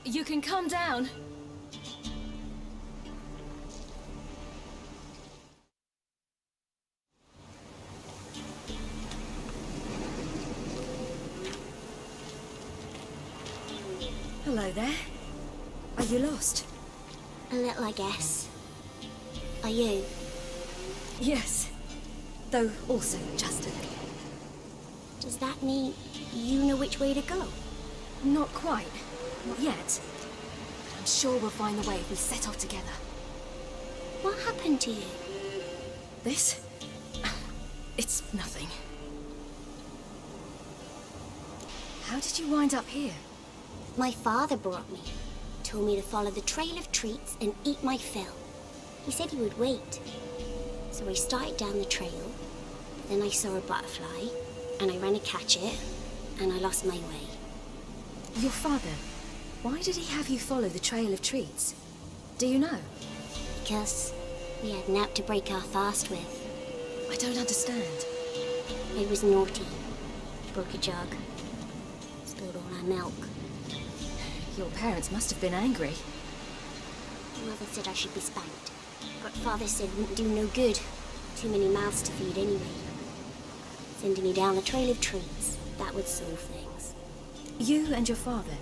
You can come down. Hello there. Are you lost? A little, I guess. Are you? Yes. Though also just a little. Does that mean you know which way to go? Not quite. Not yet. But I'm sure we'll find the way if we set off together. What happened to you? This? It's nothing. How did you wind up here? My father brought me. Told me to follow the trail of treats and eat my fill. He said he would wait. So I started down the trail. Then I saw a butterfly, and I ran to catch it, and I lost my way. Your father, why did he have you follow the trail of treats? Do you know? Because we had naught to break our fast with. I don't understand. I was naughty. Broke a jug. Spilled all our milk. Your parents must have been angry. Mother said I should be spanked. But Father said it wouldn't do no good. Too many mouths to feed anyway. Sending me down the trail of treats, that would solve things. You and your father,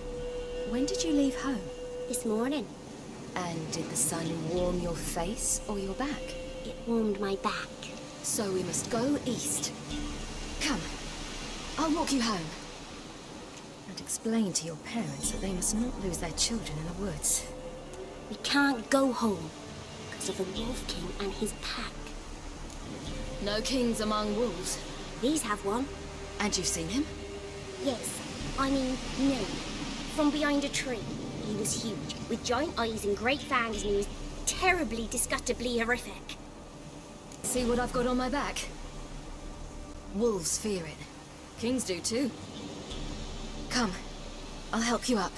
when did you leave home? This morning, And did the sun warm your face or your back? it warmed my back. So we must go east. Come, I'll walk you home. And explain to your parents that they must not lose their children in the woods. We can't go home because of the Wolf King and his pack. No kings among wolves. These have one. And you've seen him? Yes, I mean, no. From behind a tree. He was huge, with giant eyes and great fangs, and he was terribly, disgustingly horrific. See what I've got on my back? Wolves fear it. Kings do too. Come, I'll help you up.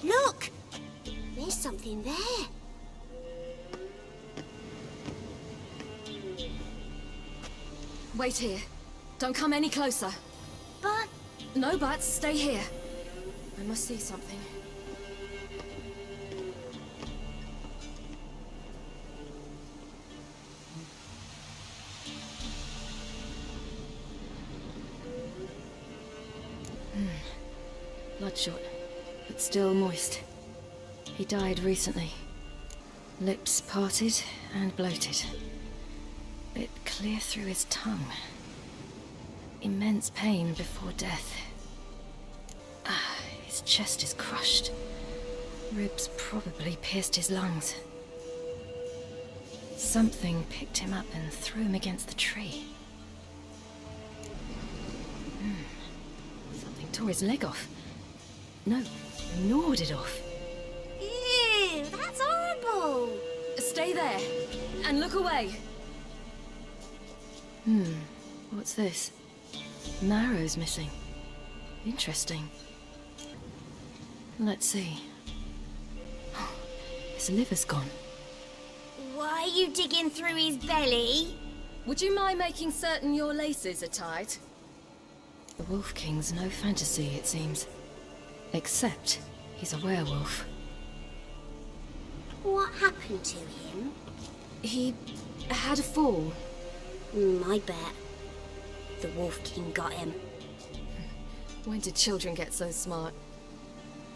Look! There's something there. Wait here. Don't come any closer. But No buts, stay here. I must see something. Bloodshot, but still moist. He died recently. Lips parted and bloated. Bit clear through his tongue. Immense pain before death. His chest is crushed. Ribs probably pierced his lungs. Something picked him up and threw him against the tree. Something tore his leg off. No, gnawed it off. ew, that's horrible. Stay there, and look away. What's this? Marrow's missing. Interesting. Let's see. His liver's gone. Why are you digging through his belly? Would you mind making certain your laces are tied? The Wolf King's no fantasy, it seems. Except he's a werewolf. What happened to him? He had a fall. I bet. The Wolf King got him. When did children get so smart?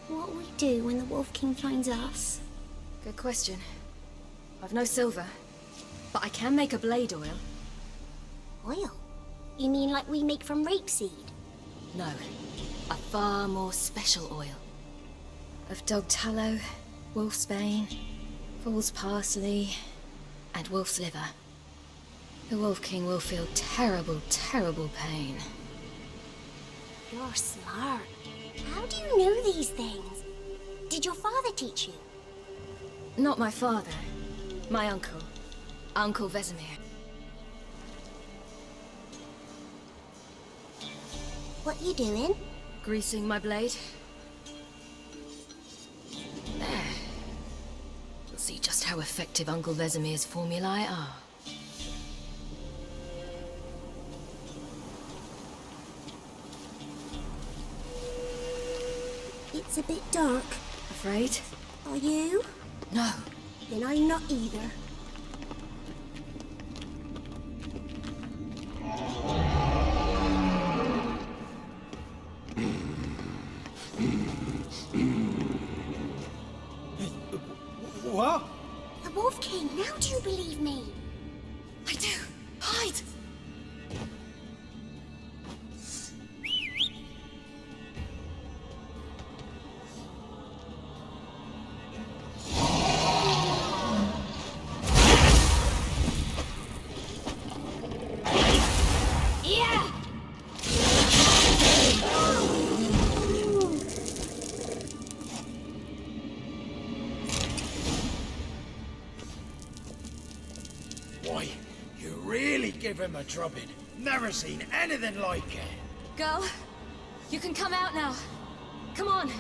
What will we do when the Wolf King finds us? Good question. I've no silver, but I can make a blade oil. Oil? You mean like we make from rapeseed? No, a far more special oil. Of dog tallow, wolf's bane, fool's parsley, and wolf's liver. The Wolf King will feel terrible, terrible pain. You're smart. How do you know these things? Did your father teach you? Not my father, my uncle, Uncle Vesemir. What you doing? Greasing my blade. There. You'll see just how effective Uncle Vesemir's formulae are. It's a bit dark. Afraid? Are you? No. Then I'm not either. What? The Wolf King, now do you believe me? I do. Hide! Yeah! Why, you really give him a drubbing. Never seen anything like it. Girl, you can come out now. Come on.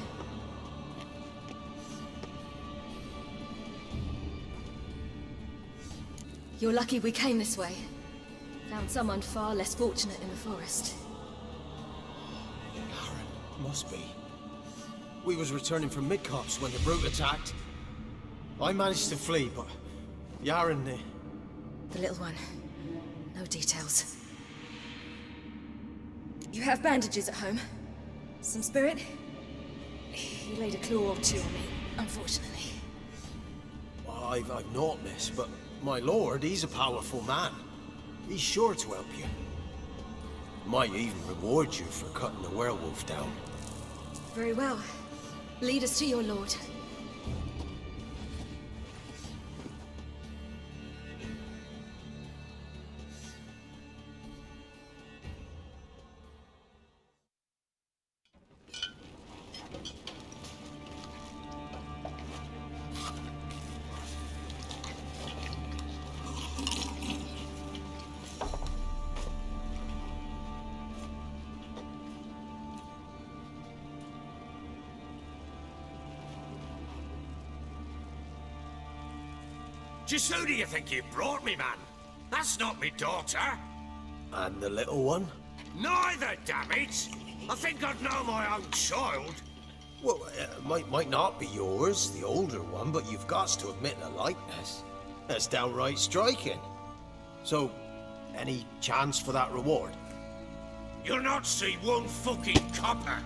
You're lucky we came this way. Found someone far less fortunate in the forest. Aaron, must be. We was returning from Midcops when the brute attacked. I managed to flee, but Yaren, The little one. No details. You have bandages at home? Some spirit? He laid a claw or two on me, unfortunately. I've not, miss, but my lord, he's a powerful man. He's sure to help you. Might even reward you for cutting the werewolf down. Very well. Lead us to your lord. Just who do you think you brought me, man? That's not me daughter. And the little one? Neither, damn it! I think I'd know my own child. Well, might not be yours, the older one, but you've got to admit the likeness. That's downright striking. So, any chance for that reward? You'll not see one fucking copper.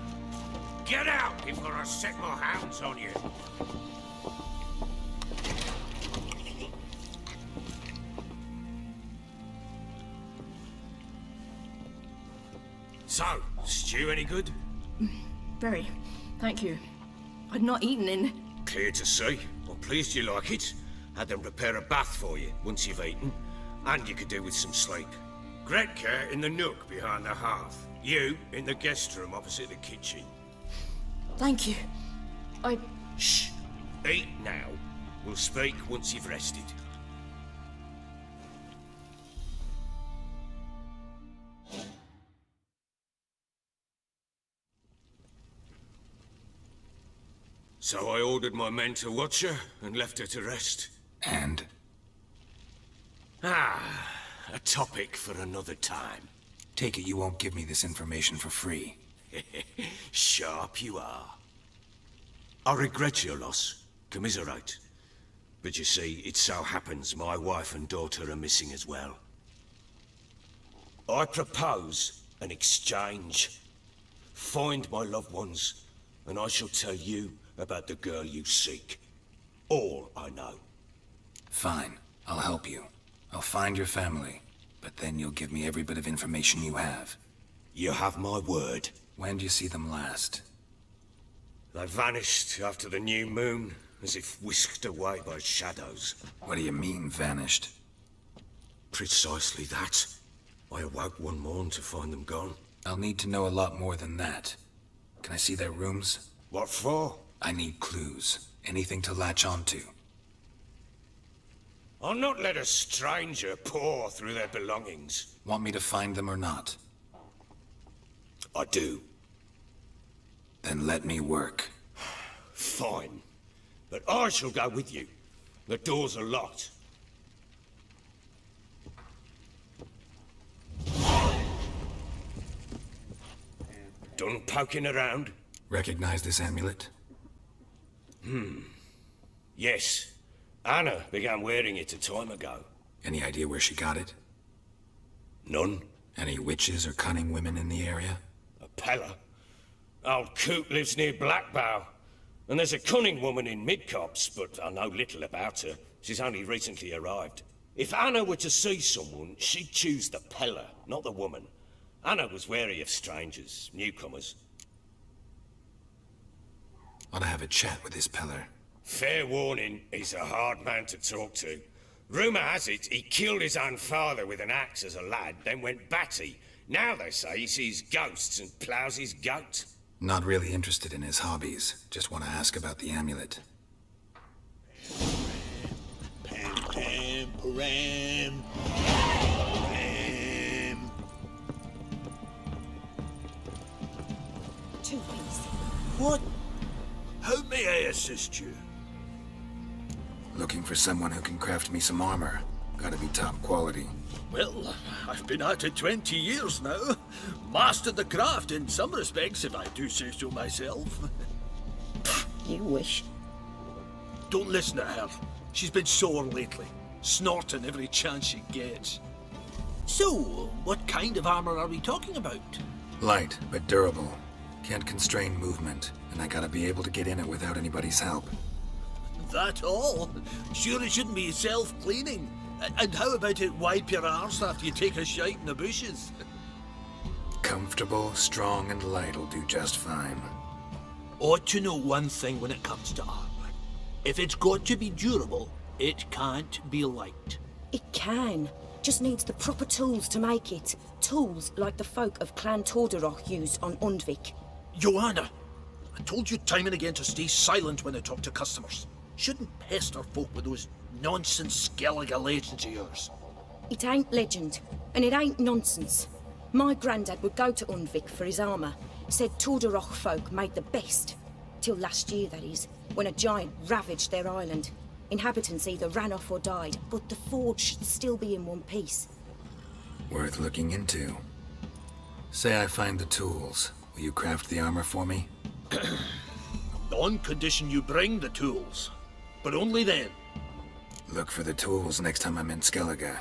Get out before I set my hounds on you. So, stew any good? Very. Thank you. I'd not eaten in... Clear to see. I'm pleased you like it. Had them prepare a bath for you once you've eaten. And you could do with some sleep. Gretka in the nook behind the hearth. You in the guest room opposite the kitchen. Thank you. Shh. Eat now. We'll speak once you've rested. So I ordered my men to watch her and left her to rest. And? A topic for another time. Take it you won't give me this information for free. Sharp you are. I regret your loss. Commiserate. But you see, it so happens my wife and daughter are missing as well. I propose an exchange. Find my loved ones, and I shall tell you about the girl you seek. All I know. Fine. I'll help you. I'll find your family. But then you'll give me every bit of information you have. You have my word. When do you see them last? They vanished after the new moon, as if whisked away by shadows. What do you mean, vanished? Precisely that. I awoke one morn to find them gone. I'll need to know a lot more than that. Can I see their rooms? What for? I need clues. Anything to latch onto. I'll not let a stranger pore through their belongings. Want me to find them or not? I do. Then let me work. Fine. But I shall go with you. The doors are locked. Done poking around? Recognize this amulet? Yes. Anna began wearing it a time ago. Any idea where she got it? None. Any witches or cunning women in the area? A Peller. Old Coot lives near Blackbow. And there's a cunning woman in Midcopse, but I know little about her. She's only recently arrived. If Anna were to see someone, she'd choose the Peller, not the woman. Anna was wary of strangers, newcomers. Ought to have a chat with this Peller. Fair warning, he's a hard man to talk to. Rumour has it he killed his own father with an axe as a lad, then went batty. Now they say he sees ghosts and ploughs his goat. Not really interested in his hobbies. Just want to ask about the amulet. Pam, pam, param. Pam. Too easy. What? How may I assist you? Looking for someone who can craft me some armor. Gotta be top quality. Well, I've been at it 20 years now. Mastered the craft in some respects, if I do say so myself. You wish. Don't listen to her. She's been sore lately, snorting every chance she gets. So, what kind of armor are we talking about? Light, but durable. Can't constrain movement, and I gotta be able to get in it without anybody's help. That all? Sure it shouldn't be self-cleaning. And how about it wipe your arse after you take a shite in the bushes? Comfortable, strong, and light'll do just fine. Ought to know one thing when it comes to armor. If it's got to be durable, it can't be light. It can. Just needs the proper tools to make it. Tools like the folk of Clan Torderoch used on Undvik. Joanna, I told you time and again to stay silent when I talk to customers. Shouldn't pester folk with those nonsense Skellige legends of yours. It ain't legend, and it ain't nonsense. My granddad would go to Undvik for his armour. Said Torderoch folk made the best. Till last year, that is, when a giant ravaged their island. Inhabitants either ran off or died, but the forge should still be in one piece. Worth looking into. Say I find the tools. Will you craft the armor for me? On condition you bring the tools. But only then. Look for the tools next time I'm in Skellige.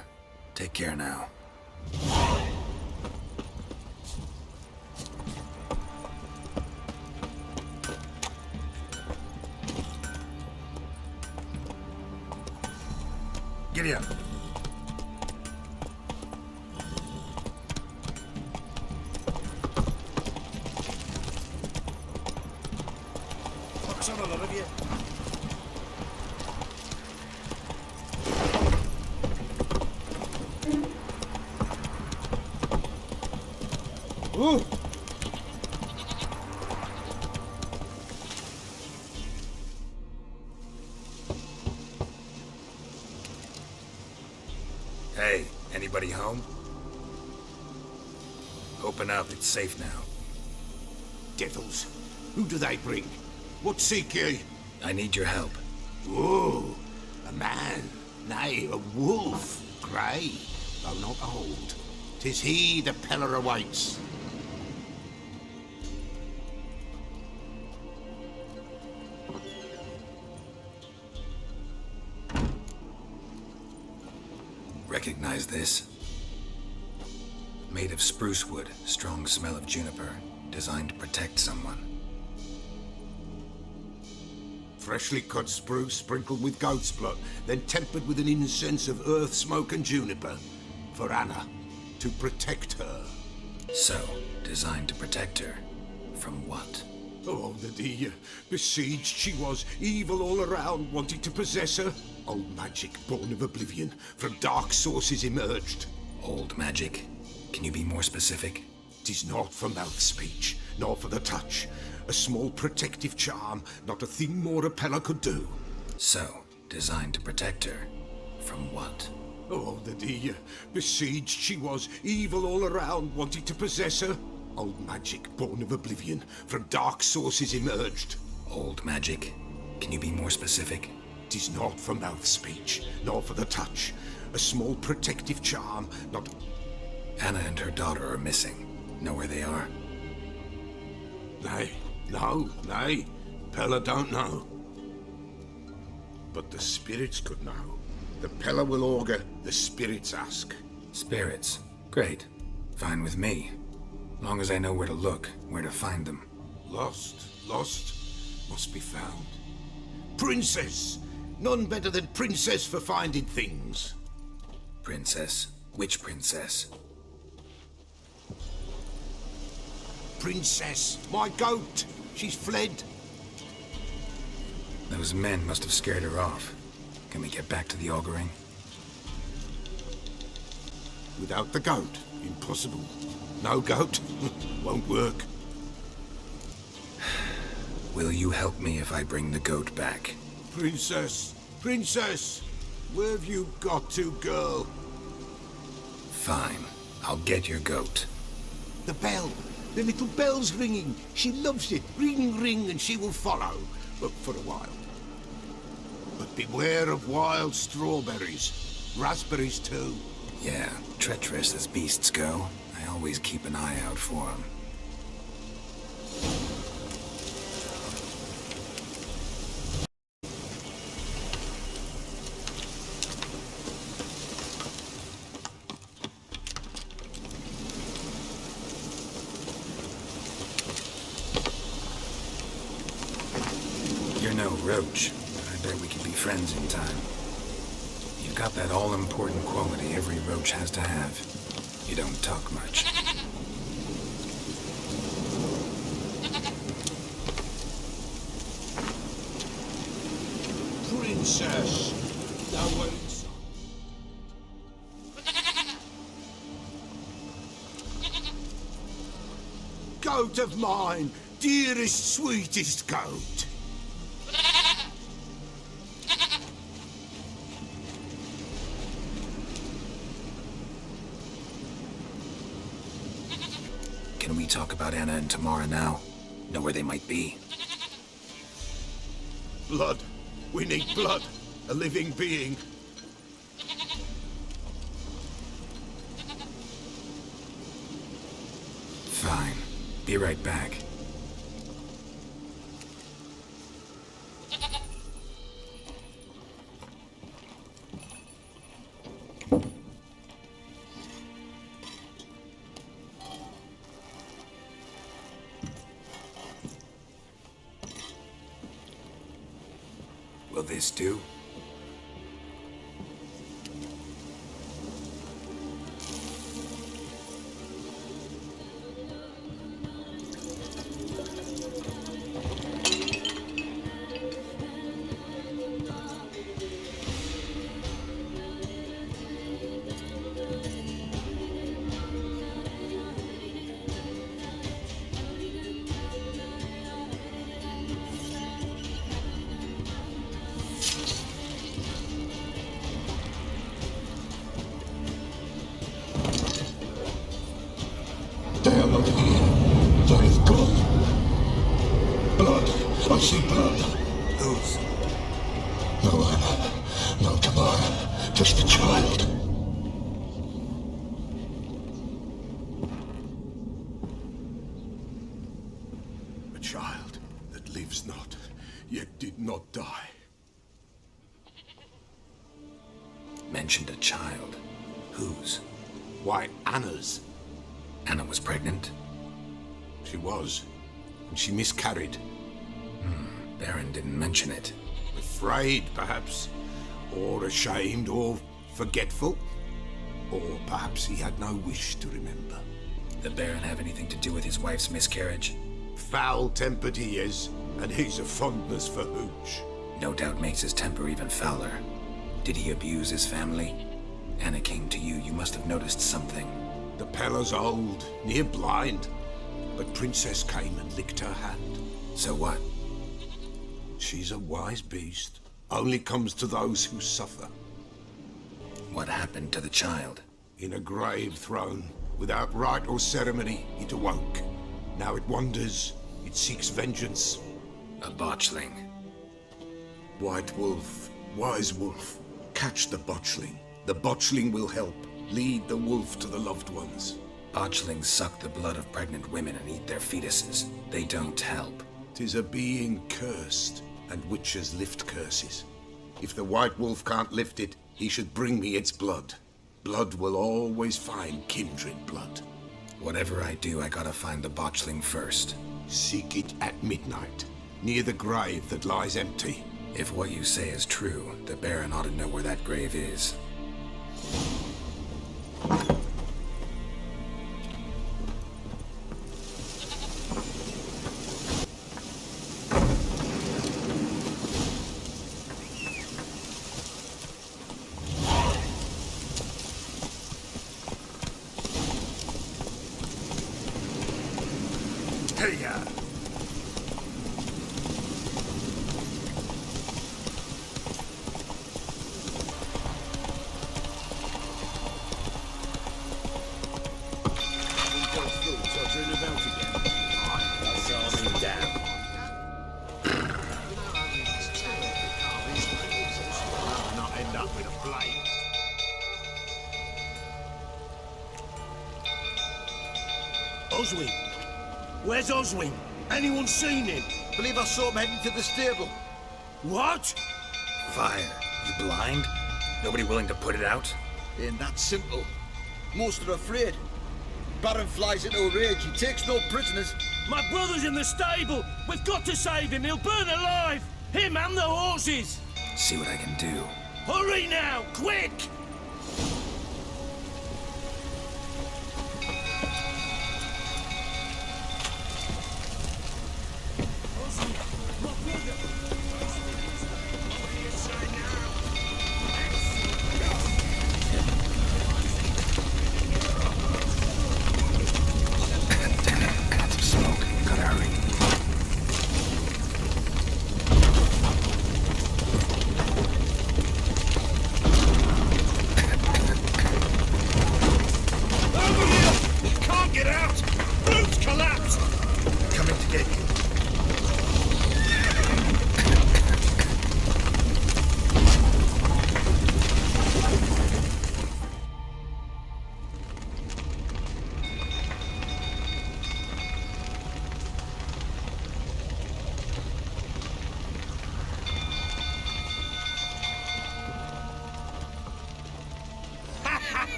Take care now. Giddy up. Focus on a lot of you. Ooh. Hey, anybody home? Open up, it's safe now. Devils, who do they bring? What seek ye? I need your help. Oh, a man, nay, a wolf, grey, though not old. 'Tis he the Peller awaits. Recognize this? Made of spruce wood, strong smell of juniper, designed to protect someone. Freshly cut spruce sprinkled with goat's blood, then tempered with an incense of earth, smoke and juniper. For Anna, to protect her. So, designed to protect her. From what? Oh, the dear. Besieged she was, evil all around, wanting to possess her. Old magic born of oblivion, from dark sources emerged. Old magic? Can you be more specific? 'Tis not for mouth speech, nor for the touch. A small protective charm, not a thing more a Peller could do. So, designed to protect her. From what? Oh, the dear. Besieged she was, evil all around, wanting to possess her. Old magic born of oblivion, from dark sources emerged. Old magic? Can you be more specific? 'Tis not for mouth speech, nor for the touch. A small protective charm, not... Anna and her daughter are missing. Know where they are? Nay, nay. Pella don't know. But the spirits could know. The Pella will augur, the spirits ask. Spirits? Great. Fine with me. Long as I know where to look, where to find them. Lost, must be found. Princess! None better than Princess for finding things. Princess? Which princess? Princess, my goat! She's fled. Those men must have scared her off. Can we get back to the auguring? Without the goat, impossible. No goat, won't work. Will you help me if I bring the goat back? Princess! Where have you got to, girl? Fine. I'll get your goat. The bell! The little bell's ringing. She loves it. Ring, ring, and she will follow. But for a while. But beware of wild strawberries. Raspberries, too. Yeah, treacherous as beasts go. I always keep an eye out for them. You're no roach, but I bet we could be friends in time. You've got that all-important quality every roach has to have. You don't talk much. Princess! No one's... Goat of mine! Dearest, sweetest goat! Can we talk about Anna and Tamara now? Know where they might be? Blood. We need blood. A living being. Fine. Be right back. Will this do? They are not here. They have gone. Blood. I see blood. Whose? No Anna. No Tamara. Just the child. A child that lives not, yet did not die. Mentioned a child. Whose? Why, Anna's. Anna was pregnant? She was. And she miscarried. Baron didn't mention it. Afraid, perhaps. Or ashamed, or forgetful. Or perhaps he had no wish to remember. The Baron have anything to do with his wife's miscarriage? Foul-tempered he is, and he's a fondness for hooch. No doubt makes his temper even fouler. Did he abuse his family? Anna came to you. You must have noticed something. The Pella's old, near blind. But Princess came and licked her hand. So what? She's a wise beast. Only comes to those who suffer. What happened to the child? In a grave thrown Without rite or ceremony, it awoke. Now it wanders, it seeks vengeance. A botchling. White Wolf, Wise Wolf, catch the botchling. The botchling will help. Lead the wolf to the loved ones. Botchlings suck the blood of pregnant women and eat their fetuses. They don't help. 'Tis a being cursed, and witches lift curses. If the White Wolf can't lift it, he should bring me its blood. Blood will always find kindred blood. Whatever I do, I gotta find the botchling first. Seek it at midnight, near the grave that lies empty. If what you say is true, the Baron ought to know where that grave is. Oswin? Where's Oswin? Anyone seen him? Believe I saw him heading to the stable. What? Fire. You blind? Nobody willing to put it out? Ain't that simple. Most are afraid. Baron flies into a rage. He takes no prisoners. My brother's in the stable. We've got to save him. He'll burn alive. Him and the horses. See what I can do. Hurry now, quick!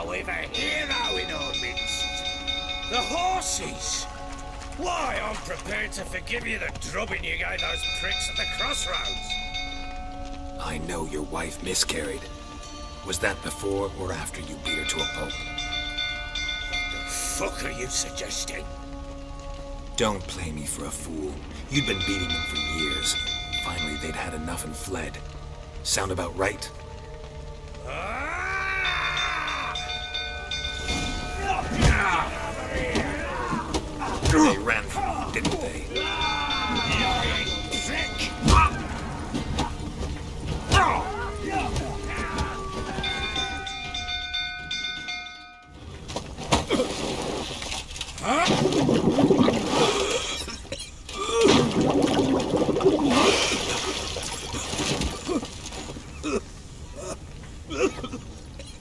We've a hero in our midst. The horses! Why, I'm prepared to forgive you the drubbing you gave those pricks at the crossroads. I know your wife miscarried. Was that before or after you beat her to a pulp? What the fuck are you suggesting? Don't play me for a fool. You'd been beating them for years. Finally, they'd had enough and fled. Sound about right? They ran from you, didn't they?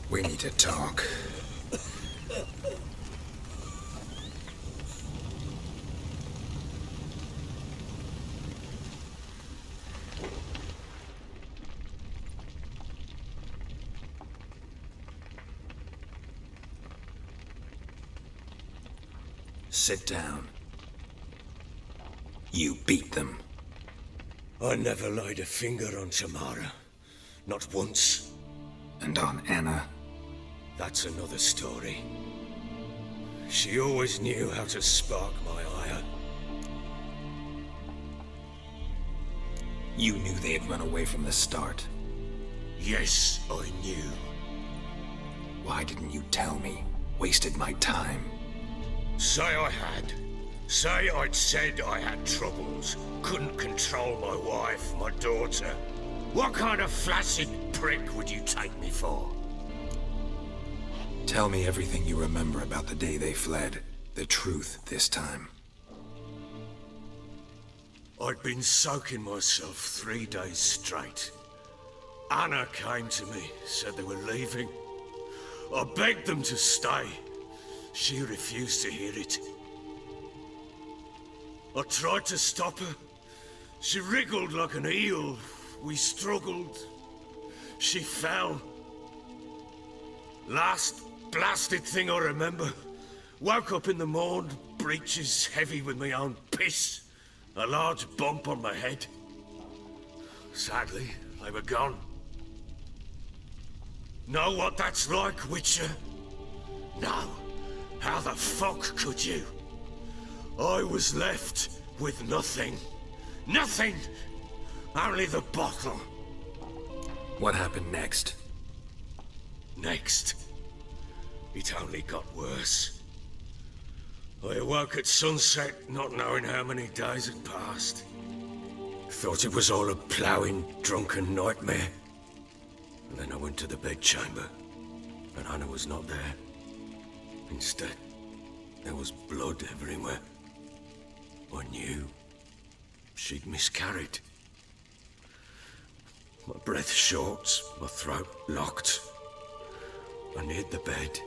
We need to talk. Sit down. You beat them. I never laid a finger on Tamara. Not once. And on Anna? That's another story. She always knew how to spark my ire. You knew they had run away from the start. Yes, I knew. Why didn't you tell me? Wasted my time. Say I had. Say I'd said I had troubles. Couldn't control my wife, my daughter. What kind of flaccid prick would you take me for? Tell me everything you remember about the day they fled. The truth this time. I'd been soaking myself 3 days straight. Anna came to me, said they were leaving. I begged them to stay. She refused to hear it. I tried to stop her. She wriggled like an eel. We struggled. She fell. Last blasted thing I remember. Woke up in the morn, breeches heavy with my own piss. A large bump on my head. Sadly, they were gone. Know what that's like, Witcher? No. How the fuck could you? I was left with nothing. Nothing! Only the bottle. What happened next? Next, it only got worse. I awoke at sunset, not knowing how many days had passed. Thought it was all a ploughing, drunken nightmare. And then I went to the bedchamber, but Anna was not there. Instead, there was blood everywhere. I knew she'd miscarried. My breath short, my throat locked. I neared the bed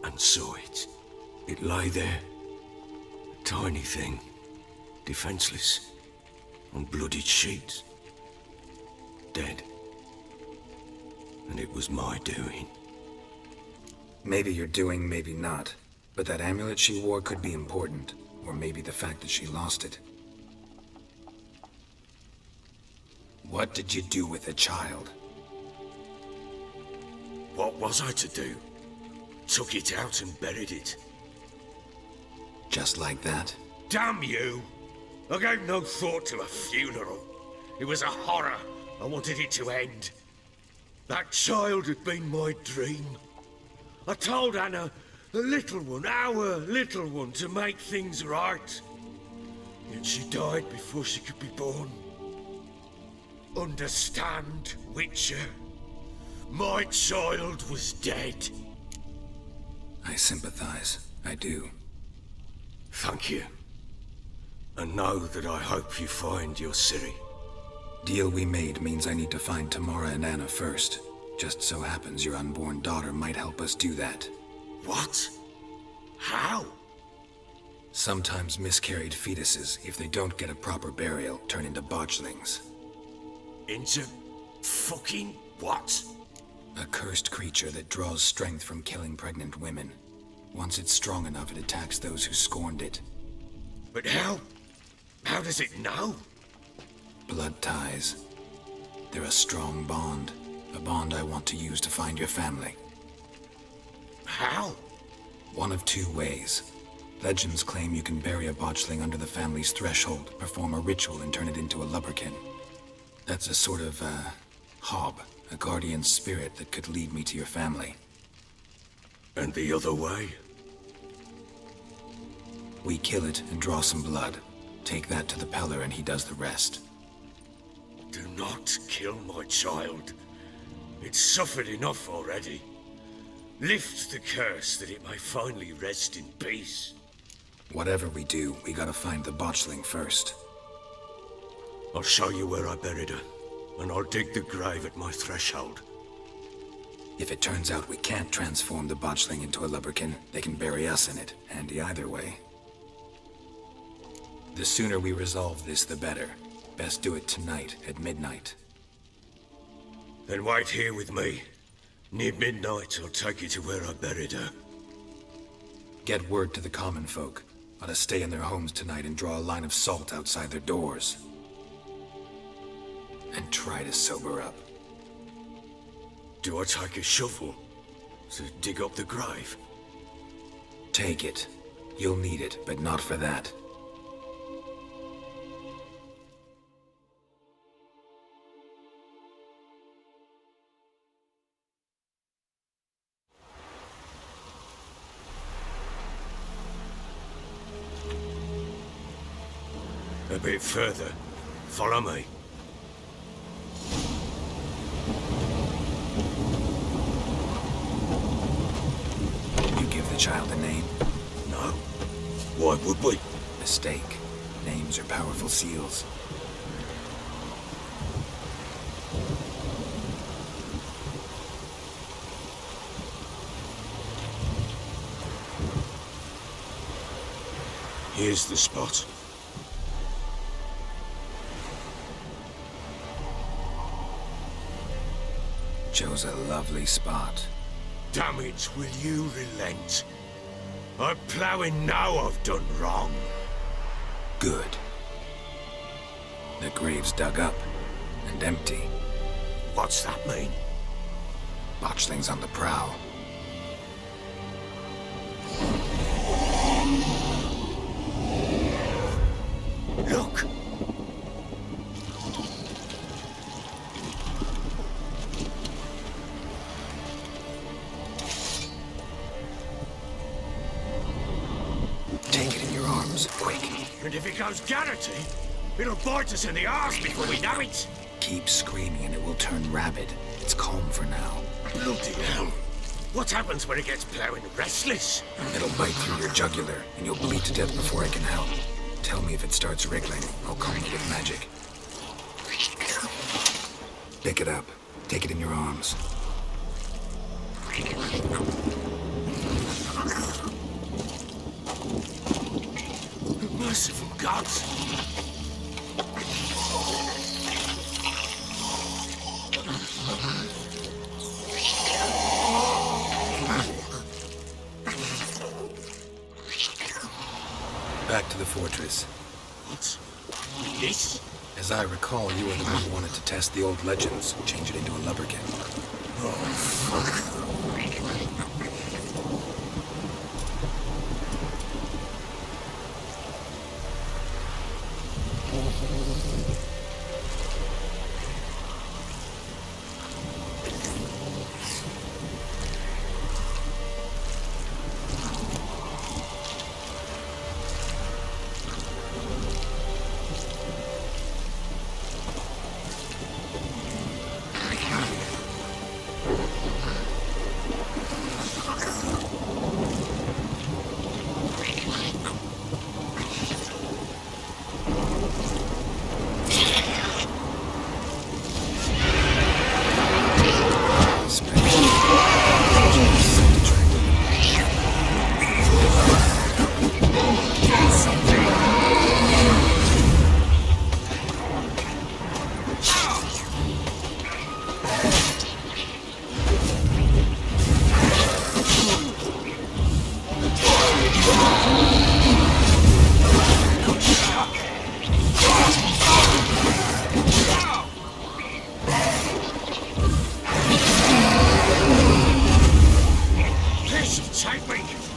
and saw it. It lay there, a tiny thing, defenseless, on bloodied sheets, dead. And it was my doing. Maybe you're doing, maybe not. But that amulet she wore could be important. Or maybe the fact that she lost it. What did you do with the child? What was I to do? Took it out and buried it. Just like that? Damn you! I gave no thought to a funeral. It was a horror. I wanted it to end. That child had been my dream. I told Anna, the little one, our little one, to make things right. Yet she died before she could be born. Understand, Witcher? My child was dead. I sympathize. I do. Thank you. And know that I hope you find your Ciri. Deal we made means I need to find Tamara and Anna first. Just so happens your unborn daughter might help us do that. What? How? Sometimes miscarried fetuses, if they don't get a proper burial, turn into botchlings. Into fucking what? A cursed creature that draws strength from killing pregnant women. Once it's strong enough, it attacks those who scorned it. But how? How does it know? Blood ties. They're a strong bond. A bond I want to use to find your family. How? One of two ways. Legends claim you can bury a botchling under the family's threshold, perform a ritual, and turn it into a lubberkin. That's a sort of, hob, a guardian spirit that could lead me to your family. And the other way? We kill it and draw some blood. Take that to the Peller and he does the rest. Do not kill my child. It's suffered enough already. Lift the curse that it may finally rest in peace. Whatever we do, we gotta find the botchling first. I'll show you where I buried her, and I'll dig the grave at my threshold. If it turns out we can't transform the botchling into a lubberkin, they can bury us in it. Handy either way. The sooner we resolve this, the better. Best do it tonight, at midnight. Then wait here with me. Near midnight, I'll take you to where I buried her. Get word to the common folk. Ought to stay in their homes tonight and draw a line of salt outside their doors. And try to sober up. Do I take a shovel to dig up the grave? Take it. You'll need it, but not for that. A bit further. Follow me. child a name? No. Why would we? Mistake. Names are powerful seals. Here's the spot. Chose a lovely spot. Damn it, will you relent? I'm ploughing now I've done wrong. Good. The grave's dug up and empty. What's that mean? Botchling's on the prowl. Look! Take it in your arms, quick. And if it goes Garrity, it'll bite us in the arse before we know it. Keep screaming and it will turn rabid. It's calm for now. Bloody hell. What happens when it gets ploughing restless? It'll bite through your jugular and you'll bleed to death before I can help. Tell me if it starts wriggling. I'll calm it with magic. Pick it up. Take it in your arms. Merciful gods! Back to the fortress. What's this? As I recall, you were the one who wanted to test the old legends, change it into a lubberkin.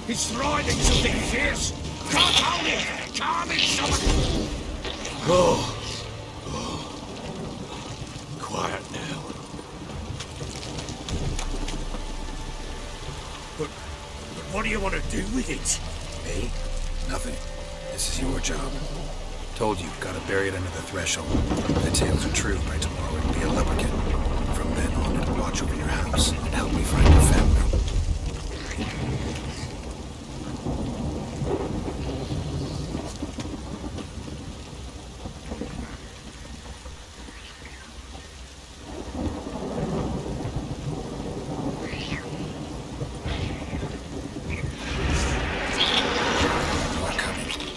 He's riding something fierce! Can't hold it! Calm it, someone! Oh. Quiet now. But what do you want to do with it? Me? Nothing. This is your job. Told you, gotta bury it under the threshold. If the tales are true, by tomorrow it'll be a lubberkin. From then on, it'll watch over your house and help me find your family.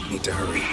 Need to hurry.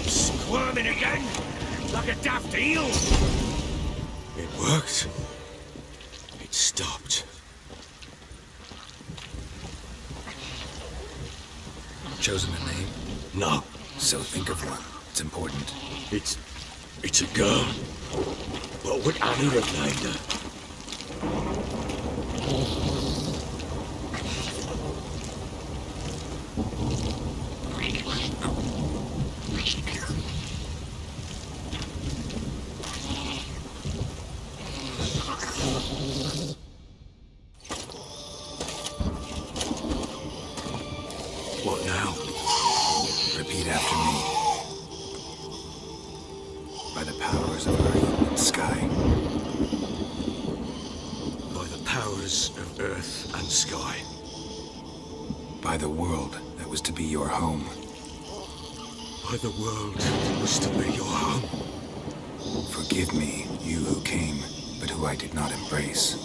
Squirming again, like a daft eel. It worked. It stopped. Chosen a name? No, So think of one. It's important. it's It's a girl. What would Anna have named her? What now? Repeat after me. By the powers of earth and sky. By the powers of earth and sky. By the world that was to be your home. By the world that was to be your home. Forgive me, you who came, but who I did not embrace.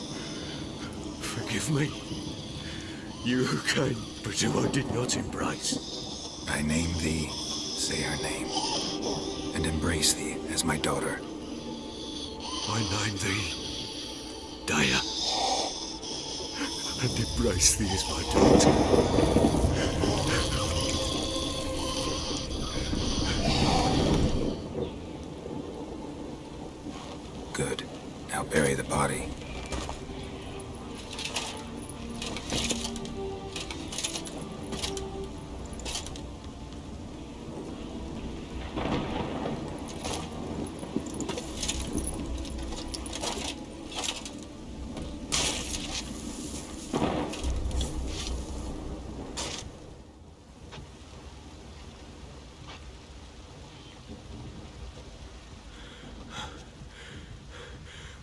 Forgive me. You who came, but who I did not embrace. I name thee, say her name, and embrace thee as my daughter. I name thee Daya, and embrace thee as my daughter. Good. Now bury the body.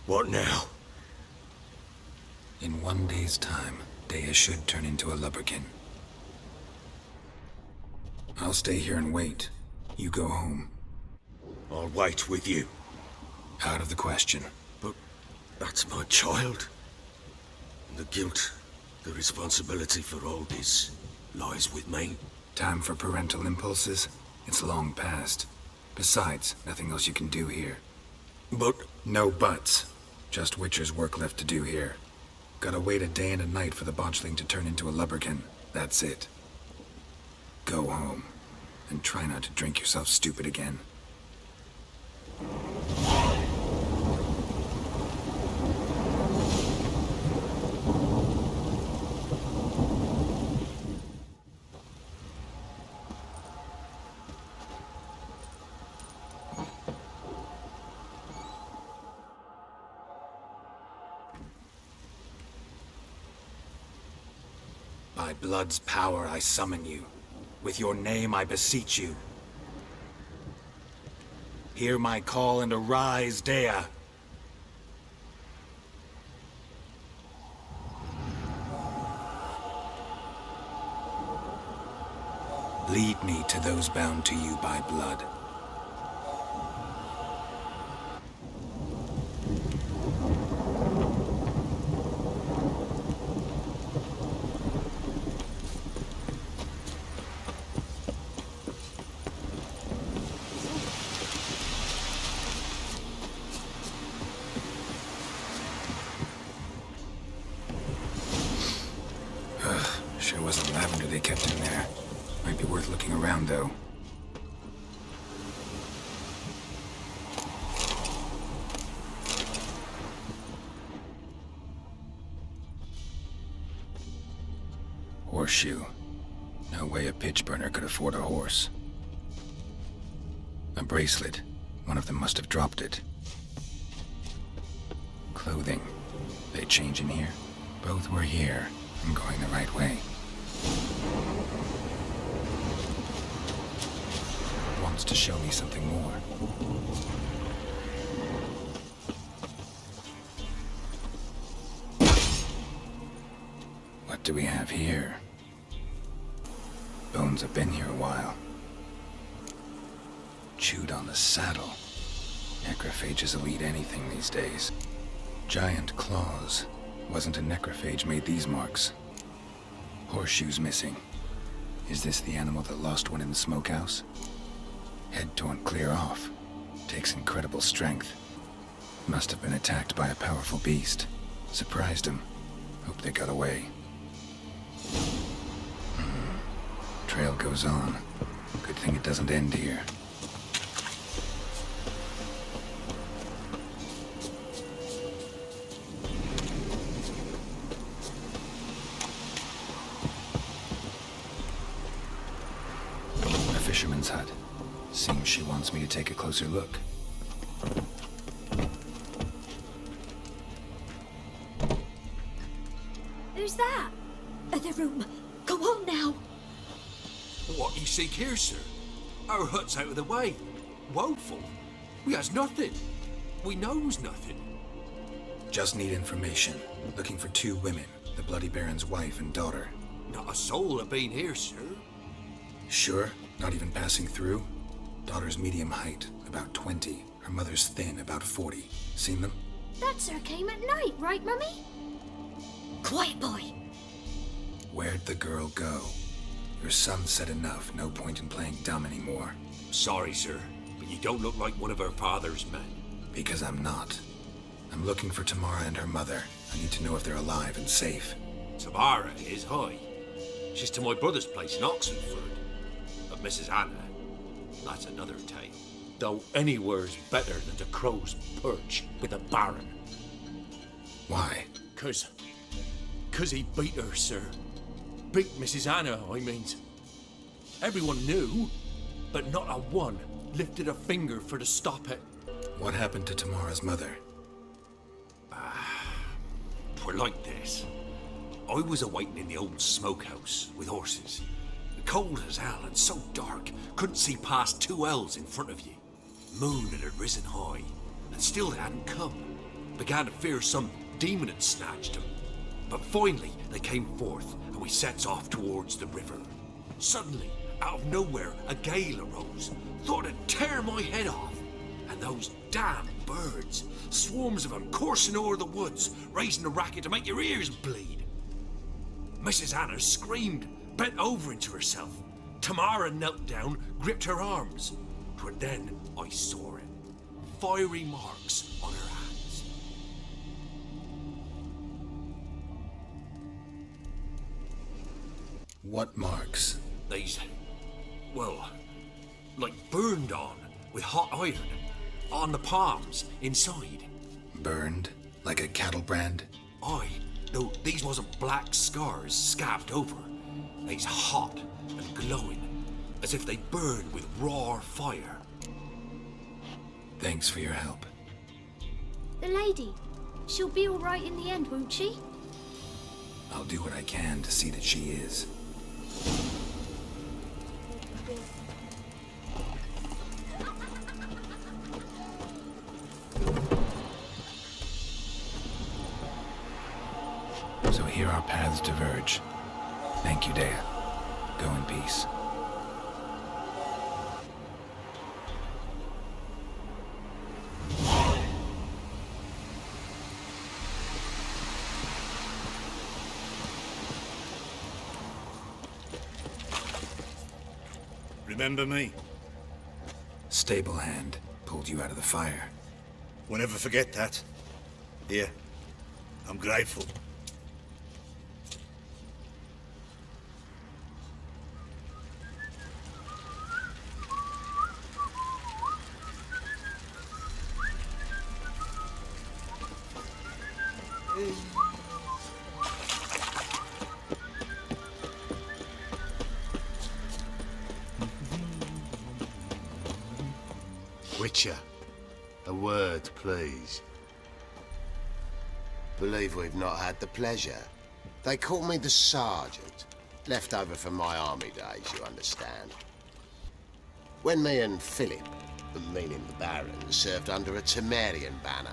What now? In 1 day's time, Daya should turn into a lubberkin. I'll stay here and wait. You go home. I'll wait with you. Out of the question. But that's my child. And the guilt, the responsibility for all this lies with me. Time for parental impulses? It's long past. Besides, nothing else you can do here. But No buts. Just Witcher's work left to do here. Gotta wait a day and a night for the botchling to turn into a lubberkin. That's it. Go home. And try not to drink yourself stupid again. By blood's power I summon you. With your name I beseech you. Hear my call and arise, Daya. Lead me to those bound to you by blood. Sure wasn't lavender they kept in there. Might be worth looking around, though. Horseshoe. No way a pitch burner could afford a horse. A bracelet. One of them must have dropped it. Clothing. They change in here? Both were here. I'm going the right way. Wants to show me something more. What do we have here? Bones have been here a while. Chewed on the saddle. Necrophages will eat anything these days. Giant claws. Wasn't a necrophage made these marks. Horseshoes missing. Is this the animal that lost one in the smokehouse? Head torn clear off. Takes incredible strength. Must have been attacked by a powerful beast. Surprised him. Hope they got away. Trail goes on. Good thing it doesn't end here. wants me to take a closer look. Who's that? The room. Go on now. What you seek here, sir? Our hut's out of the way. Woeful. We has nothing. We knows nothing. Just need information. Looking for 2 women, the Bloody Baron's wife and daughter. Not a soul have been here, sir. Sure? Not even passing through? Daughter's medium height, about 20. Her mother's thin, about 40. Seen them? That sir came at night, right, Mummy? Quiet, boy. Where'd the girl go? Your son said enough. No point in playing dumb anymore. Sorry, sir, but you don't look like one of our father's men. Because I'm not. I'm looking for Tamara and her mother. I need to know if they're alive and safe. Tamara is high. She's to my brother's place in Oxenford. But Mrs. Anna, that's another tale. Though anywhere's better than the crow's perch with a baron. Why? Cause he beat her, sir. Beat Mrs. Anna, I mean. Everyone knew, but not a one lifted a finger for to stop it. What happened to Tamara's mother? Twere like this. I was awaiting in the old smokehouse with horses. Cold as hell and so dark, couldn't see past 2 ells in front of you. Moon had risen high, and still they hadn't come. Began to fear some demon had snatched them. But finally they came forth, and we sets off towards the river. Suddenly, out of nowhere, a gale arose. Thought it'd tear my head off. And those damn birds, swarms of them coursing o'er the woods, raising a racket to make your ears bleed. Mrs. Anna screamed, bent over into herself. Tamara knelt down, gripped her arms. 'Twere then I saw it. Fiery marks on her hands. What marks? These, well, like burned on with hot iron. On the palms, inside. Burned? Like a cattle brand? Aye, though these wasn't black scars scabbed over. They's hot and glowing, as if they burned with raw fire. Thanks for your help. The lady. She'll be all right in the end, won't she? I'll do what I can to see that she is. So here our paths diverge. Thank you, Dea. Go in peace. Remember me? Stable hand pulled you out of the fire. We'll never forget that. Here, I'm grateful. Witcher, a word, please. Believe we've not had the pleasure. They call me the Sergeant. Left over from my army days, you understand. When me and Philip, meaning the Baron, served under a Temerian banner,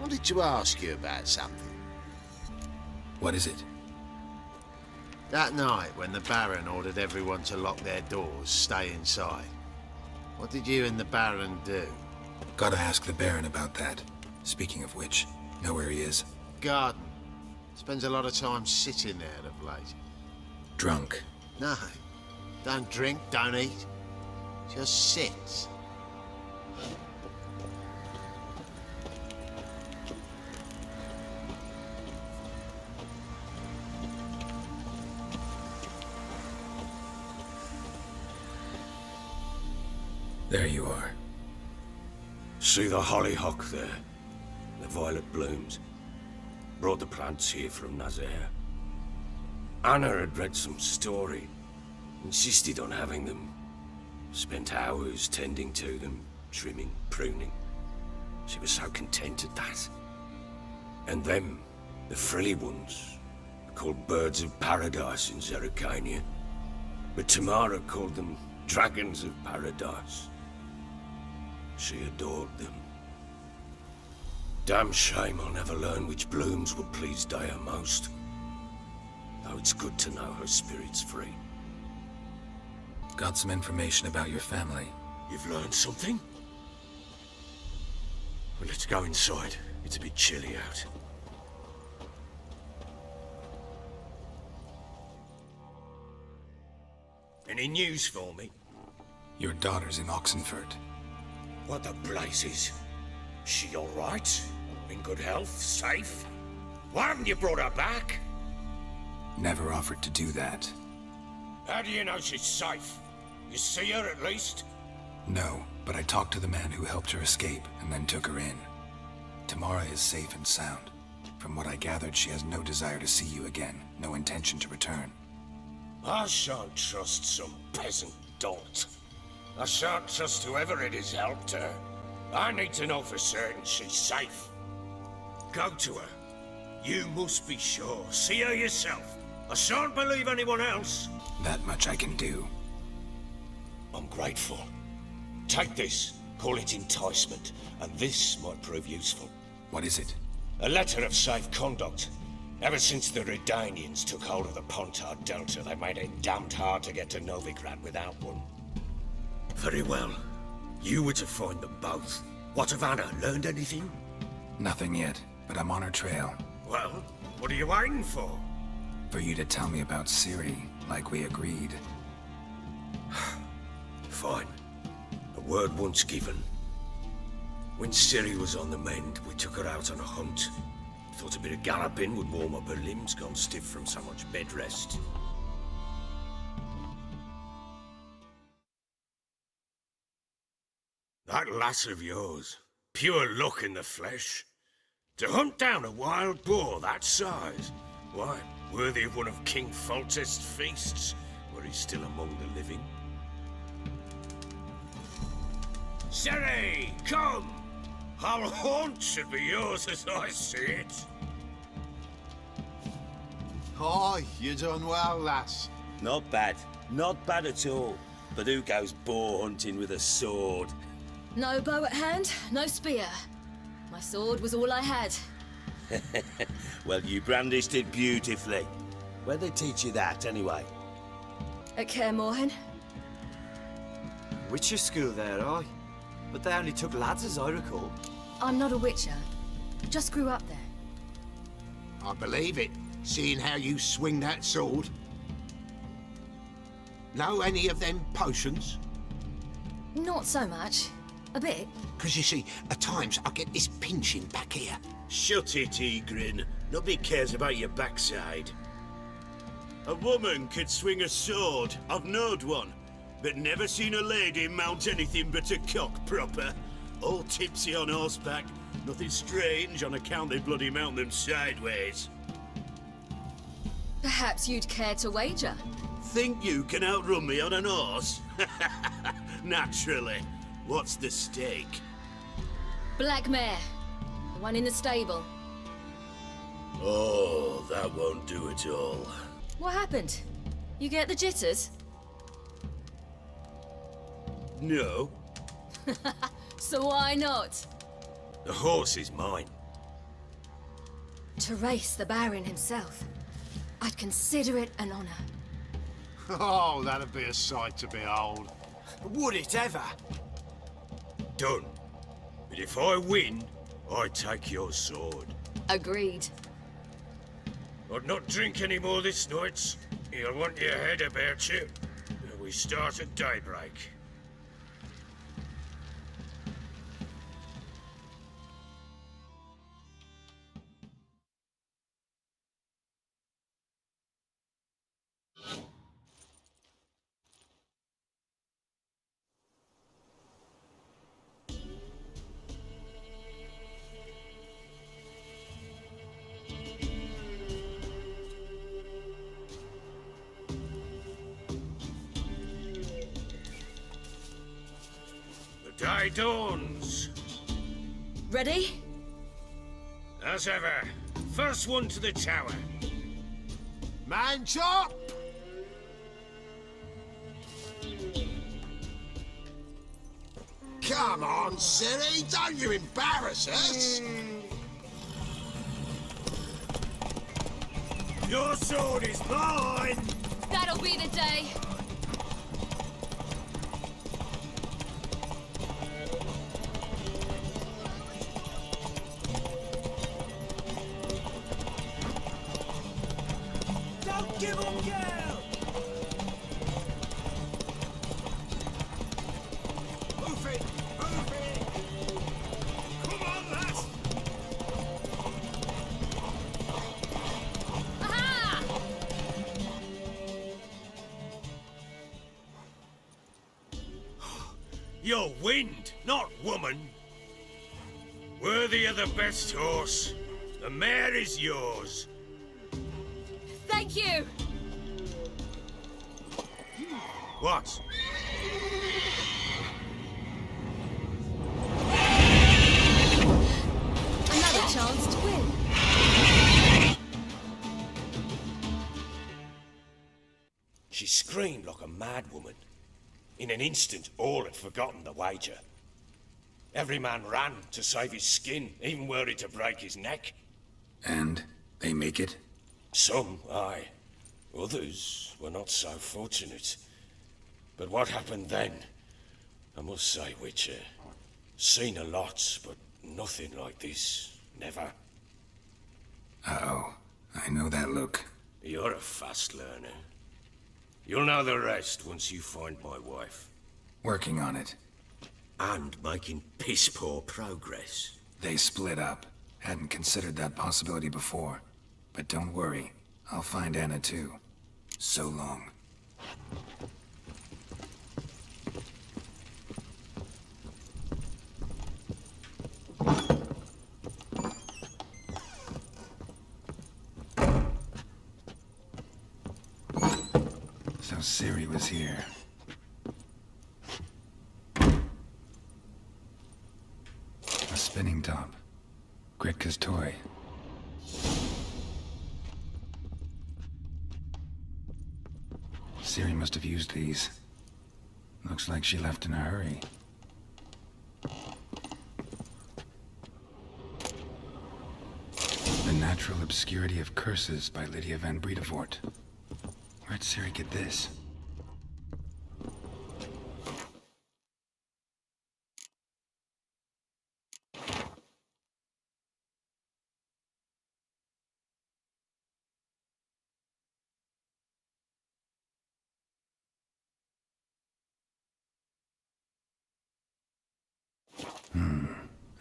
wanted to ask you about something. What is it? That night, when the Baron ordered everyone to lock their doors, stay inside, what did you and the Baron do? Gotta ask the Baron about that. Speaking of which, know where he is? Garden. Spends a lot of time sitting there of late. Drunk. No. Don't drink, don't eat. Just sits. There you are. See the hollyhock there? The violet blooms. Brought the plants here from Nazaire. Anna had read some story. Insisted on having them. Spent hours tending to them, trimming, pruning. She was so content at that. And them, the frilly ones, called birds of paradise in Zerrikania. But Tamara called them dragons of paradise. She adored them. Damn shame I'll never learn which blooms would please Daya most. Though it's good to know her spirit's free. Got some information about your family. You've learned something? Well, let's go inside. It's a bit chilly out. Any news for me? Your daughter's in Oxenford. What the blazes? She all right? In good health? Safe? Why haven't you brought her back? Never offered to do that. How do you know she's safe? You see her at least? No, but I talked to the man who helped her escape and then took her in. Tamara is safe and sound. From what I gathered, she has no desire to see you again, no intention to return. I shan't trust some peasant dolt. I shan't trust whoever it is helped her. I need to know for certain she's safe. Go to her. You must be sure. See her yourself. I shan't believe anyone else. That much I can do. I'm grateful. Take this. Call it enticement. And this might prove useful. What is it? A letter of safe conduct. Ever since the Redanians took hold of the Pontard Delta, they made it damned hard to get to Novigrad without one. Very well. You were to find them both. What of Anna? Learned anything? Nothing yet, but I'm on her trail. Well, what are you waiting for? For you to tell me about Ciri, like we agreed. Fine. A word once given. When Ciri was on the mend, we took her out on a hunt. Thought a bit of galloping would warm up her limbs, gone stiff from so much bed rest. That lass of yours, pure luck in the flesh. To hunt down a wild boar that size, why, worthy of one of King Foltest's feasts, were he still among the living. Ciri, come! Our haunt should be yours as I see it. Aye, you done well, lass. Not bad. Not bad at all. But who goes boar hunting with a sword? No bow at hand, no spear. My sword was all I had. Well, you brandished it beautifully. Where'd they teach you that, anyway? At Kaer Morhen. Witcher school there, aye. But they only took lads, as I recall. I'm not a witcher. Just grew up there. I believe it, seeing how you swing that sword. Know any of them potions? Not so much. A bit. Because you see, at times I get this pinching back here. Shut it, Egrin. Nobody cares about your backside. A woman could swing a sword. I've knowed one. But never seen a lady mount anything but a cock proper. All tipsy on horseback. Nothing strange on account they bloody mount them sideways. Perhaps you'd care to wager? Think you can outrun me on an horse? Naturally. What's the stake? Black mare. The one in the stable. Oh, that won't do it all. What happened? You get the jitters? No. So why not? The horse is mine. To race the Baron himself. I'd consider it an honor. Oh, that'd be a sight to behold. Would it ever? Done. But if I win, I take your sword. Agreed. I'd not drink any more this night. You'll want your head about you. We start at daybreak. day dawns. Ready? As ever, first one to the tower. Man chop! Come on, Ciri, don't you embarrass us! Your sword is mine! That'll be the day. Don't give up, girl! Move it! Move it! Come on, lass! Aha! You're wind, not woman. Worthy of the best horse. The mare is yours. Thank you. What? Another chance to win. She screamed like a mad woman. In an instant, all had forgotten the wager. Every man ran to save his skin, even were it to break his neck. And they make it? Some, aye. Others were not so fortunate. But what happened then? I must say, Witcher, seen a lot, but nothing like this. Never. Uh-oh. I know that look. You're a fast learner. You'll know the rest once you find my wife. Working on it. And making piss-poor progress. They split up. Hadn't considered that possibility before. But don't worry. I'll find Anna too. So long. So Ciri was here. A spinning top. Gretka's toy. Ciri must have used these. Looks like she left in a hurry. The Natural Obscurity of Curses by Lydia van Bredevoort. Where'd Ciri get this?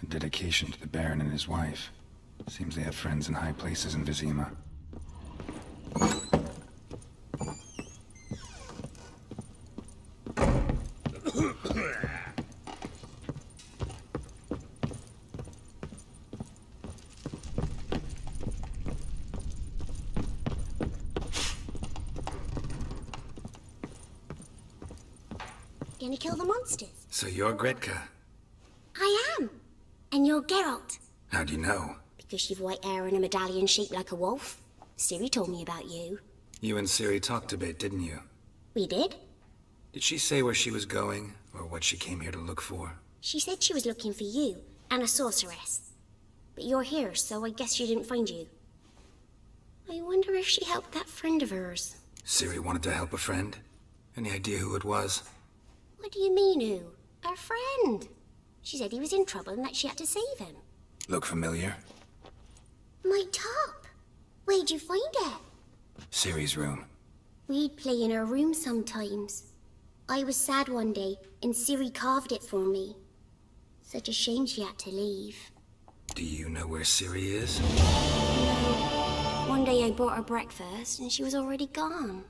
A dedication to the Baron and his wife. Seems they have friends in high places in Vizima. Gonna kill the monsters? So you're Gretka. I am. And you're Geralt. How'd you know? Because you've white hair and a medallion shaped like a wolf. Ciri told me about you. You and Ciri talked a bit, didn't you? We did? Did she say where she was going, or what she came here to look for? She said she was looking for you and a sorceress. But you're here, so I guess she didn't find you. I wonder if she helped that friend of hers. Ciri wanted to help a friend? Any idea who it was? What do you mean, who? Our friend. She said he was in trouble and that she had to save him. Look familiar? My top. Where'd you find it? Ciri's room. We'd play in her room sometimes. I was sad one day, and Ciri carved it for me. Such a shame she had to leave. Do you know where Ciri is? No. One day I bought her breakfast, and she was already gone.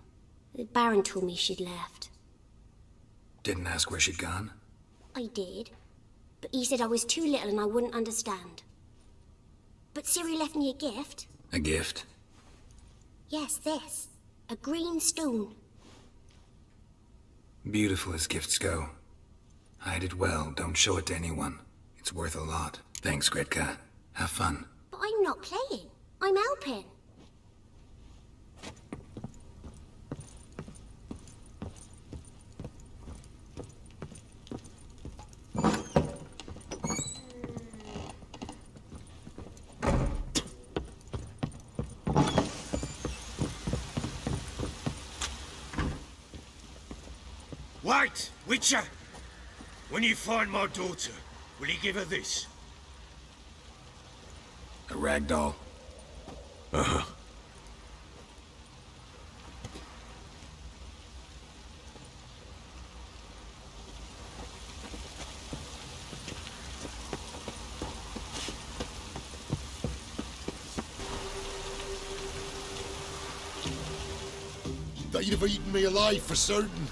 The Baron told me she'd left. Didn't ask where she'd gone? I did. But he said I was too little and I wouldn't understand. But Ciri left me a gift. A gift? Yes, this. A green stone. Beautiful as gifts go. Hide it well. Don't show it to anyone. It's worth a lot. Thanks, Gretka. Have fun. But I'm not playing. I'm helping. Wait, Witcher! When you find my daughter, will you give her this? A rag doll. Uh-huh. They'd have eaten me alive for certain.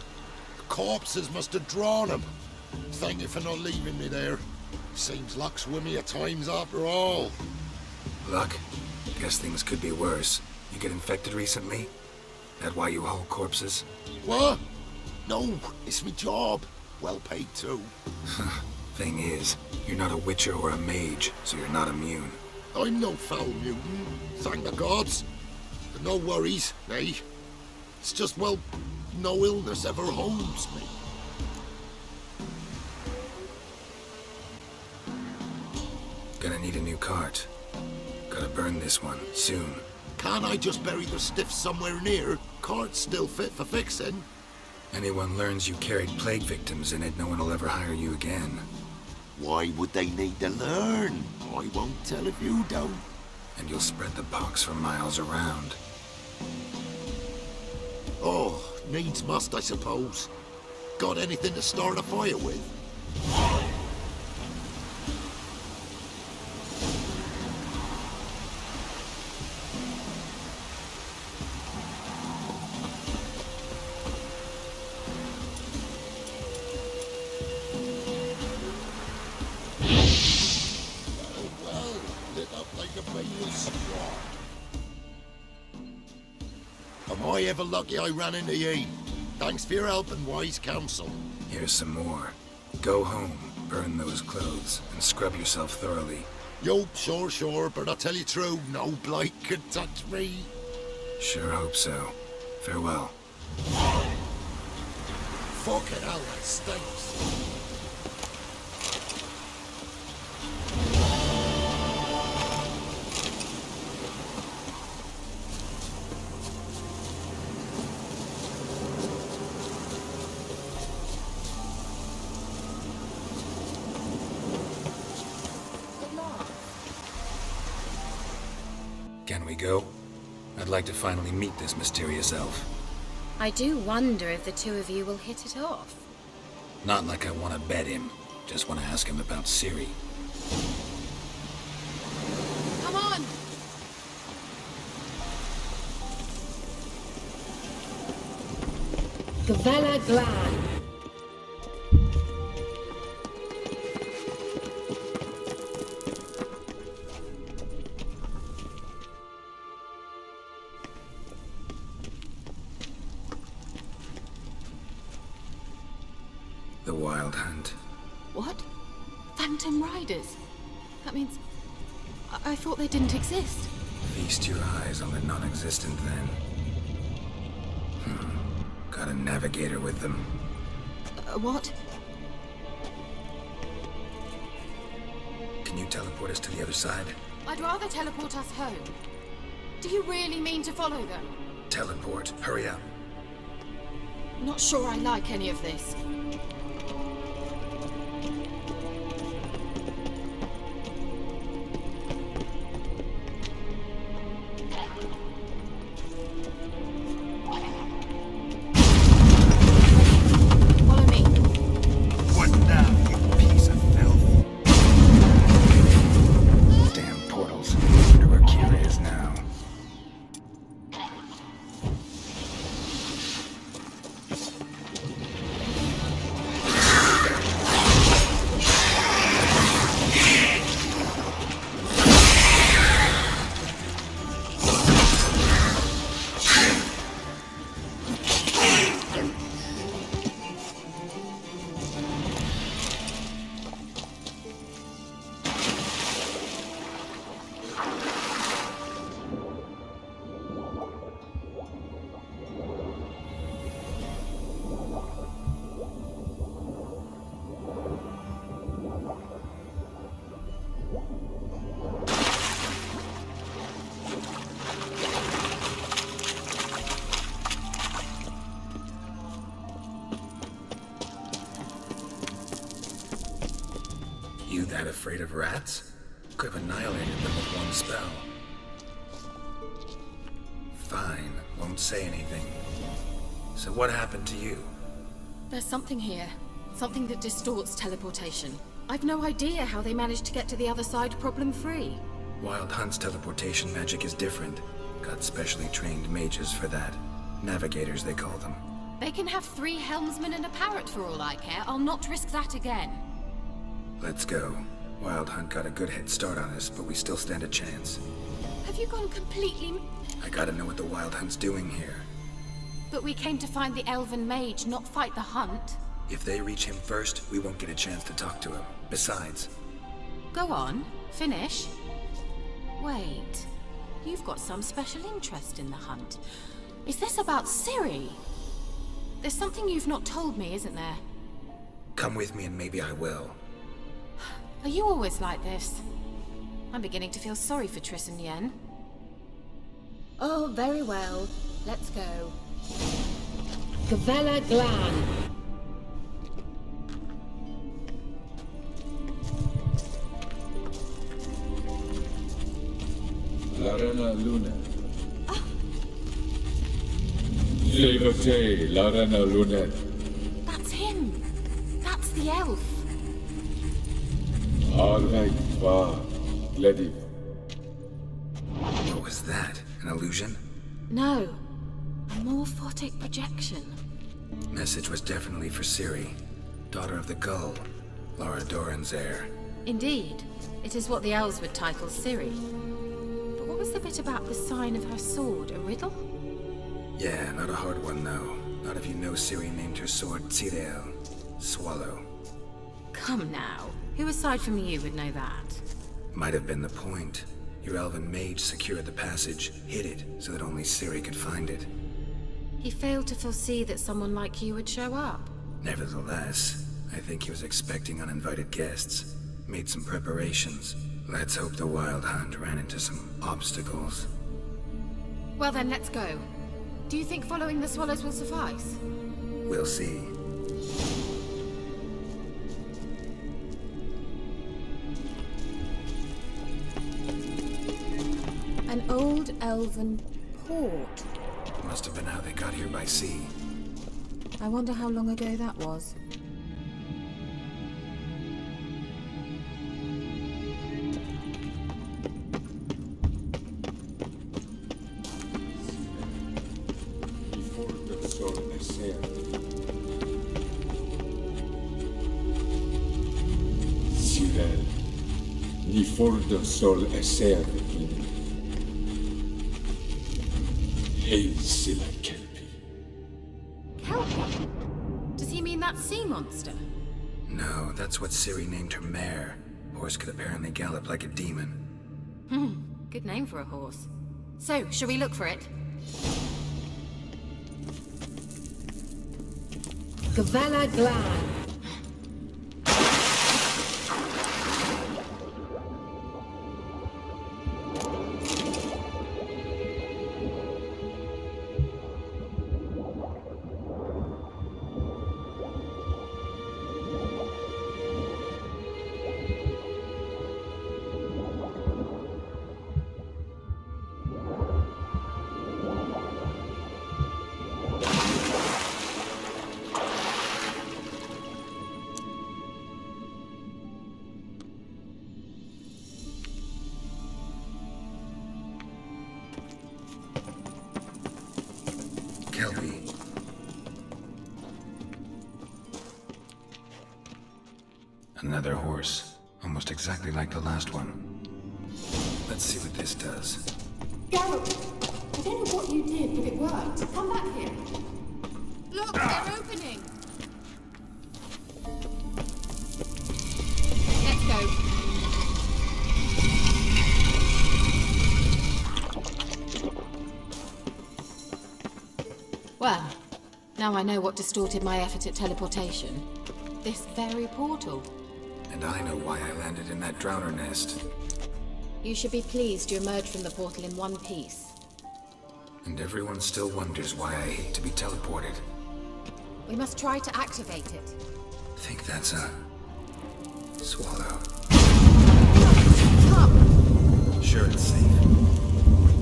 Corpses must have drawn him. Thank you for not leaving me there. Seems luck's with me at times after all. Luck? Guess things could be worse. You get infected recently? That why you hold corpses? What? No, it's me job. Well paid too. Thing is, you're not a witcher or a mage, so you're not immune. I'm no foul mutant, thank the gods. But no worries, eh? It's just, well, no illness ever harms me. Gonna need a new cart. Gotta burn this one, soon. Can't I just bury the stiff somewhere near? Cart's still fit for fixing. Anyone learns you carried plague victims in it, no one will ever hire you again. Why would they need to learn? I won't tell if you don't. And you'll spread the pox for miles around. Oh, needs must, I suppose. Got anything to start a fire with? Well, lit up like a bale of straw. Am I ever lucky I ran into ye? Thanks for your help and wise counsel. Here's some more. Go home, burn those clothes, and scrub yourself thoroughly. Yo, sure, but I'll tell you true, no blight could touch me. Sure hope so. Farewell. Fucking hell, that stinks. Can we go? I'd like to finally meet this mysterious elf. I do wonder if the two of you will hit it off. Not like I want to bet him. Just want to ask him about Ciri. Come on! Gavella Glan. The Wild Hunt. What? Phantom Riders? That means... I thought they didn't exist. Feast your eyes on the non-existent then. Got a navigator with them. What? Can you teleport us to the other side? I'd rather teleport us home. Do you really mean to follow them? Teleport. Hurry up. Not sure I like any of this. Follow me. What now, you piece of filth? Damn portals. Wonder where Kira is now. You that afraid of rats? Could have annihilated them with one spell. Fine, won't say anything. So what happened to you? There's something here. Something that distorts teleportation. I've no idea how they managed to get to the other side problem-free. Wild Hunt's teleportation magic is different. Got specially trained mages for that. Navigators, they call them. They can have 3 helmsmen and a parrot for all I care. I'll not risk that again. Let's go. Wild Hunt got a good head start on us, but we still stand a chance. Have you gone completely... I gotta know what the Wild Hunt's doing here. But we came to find the Elven Mage, not fight the Hunt. If they reach him first, we won't get a chance to talk to him. Besides... Go on. Finish. Wait. You've got some special interest in the Hunt. Is this about Ciri? There's something you've not told me, isn't there? Come with me and maybe I will. Are you always like this? I'm beginning to feel sorry for Triss and Yen. Oh, very well. Let's go. Gavella Glan. Larena Luna. Levate, Larena Luna. That's him. That's the elf. Alright, va, Gledi. What was that? An illusion? No. A morphotic projection. Message was definitely for Ciri, daughter of the Gull, Lara Doran's heir. Indeed. It is what the elves would title Ciri. But what was the bit about the sign of her sword? A riddle? Yeah, not a hard one though. Not if you know Ciri named her sword Tirel, Swallow. Come now. Who aside from you would know that? Might have been the point. Your elven mage secured the passage, hid it, so that only Ciri could find it. He failed to foresee that someone like you would show up. Nevertheless, I think he was expecting uninvited guests. Made some preparations. Let's hope the Wild Hunt ran into some obstacles. Well then, let's go. Do you think following the swallows will suffice? We'll see. An old elven port. Must have been how they got here by sea. I wonder how long ago that was. Cyril, ni fordo sol esser vini. Hail Silla Kelpie. Kelpie? Does he mean that sea monster? No, that's what Ciri named her mare. Horse could apparently gallop like a demon. Good name for a horse. So, shall we look for it? Gavella Glan. Kelpie. Another horse. Almost exactly like the last one. Let's see what this does. Geralt! I don't know what you did, but it worked. Come back here. Look, they're opening! Let's go. Well, now I know what distorted my effort at teleportation. This very portal. And I know why I landed in that drowner nest. You should be pleased you emerged from the portal in one piece. And everyone still wonders why I hate to be teleported. We must try to activate it. Think that's a... swallow. sure it's safe?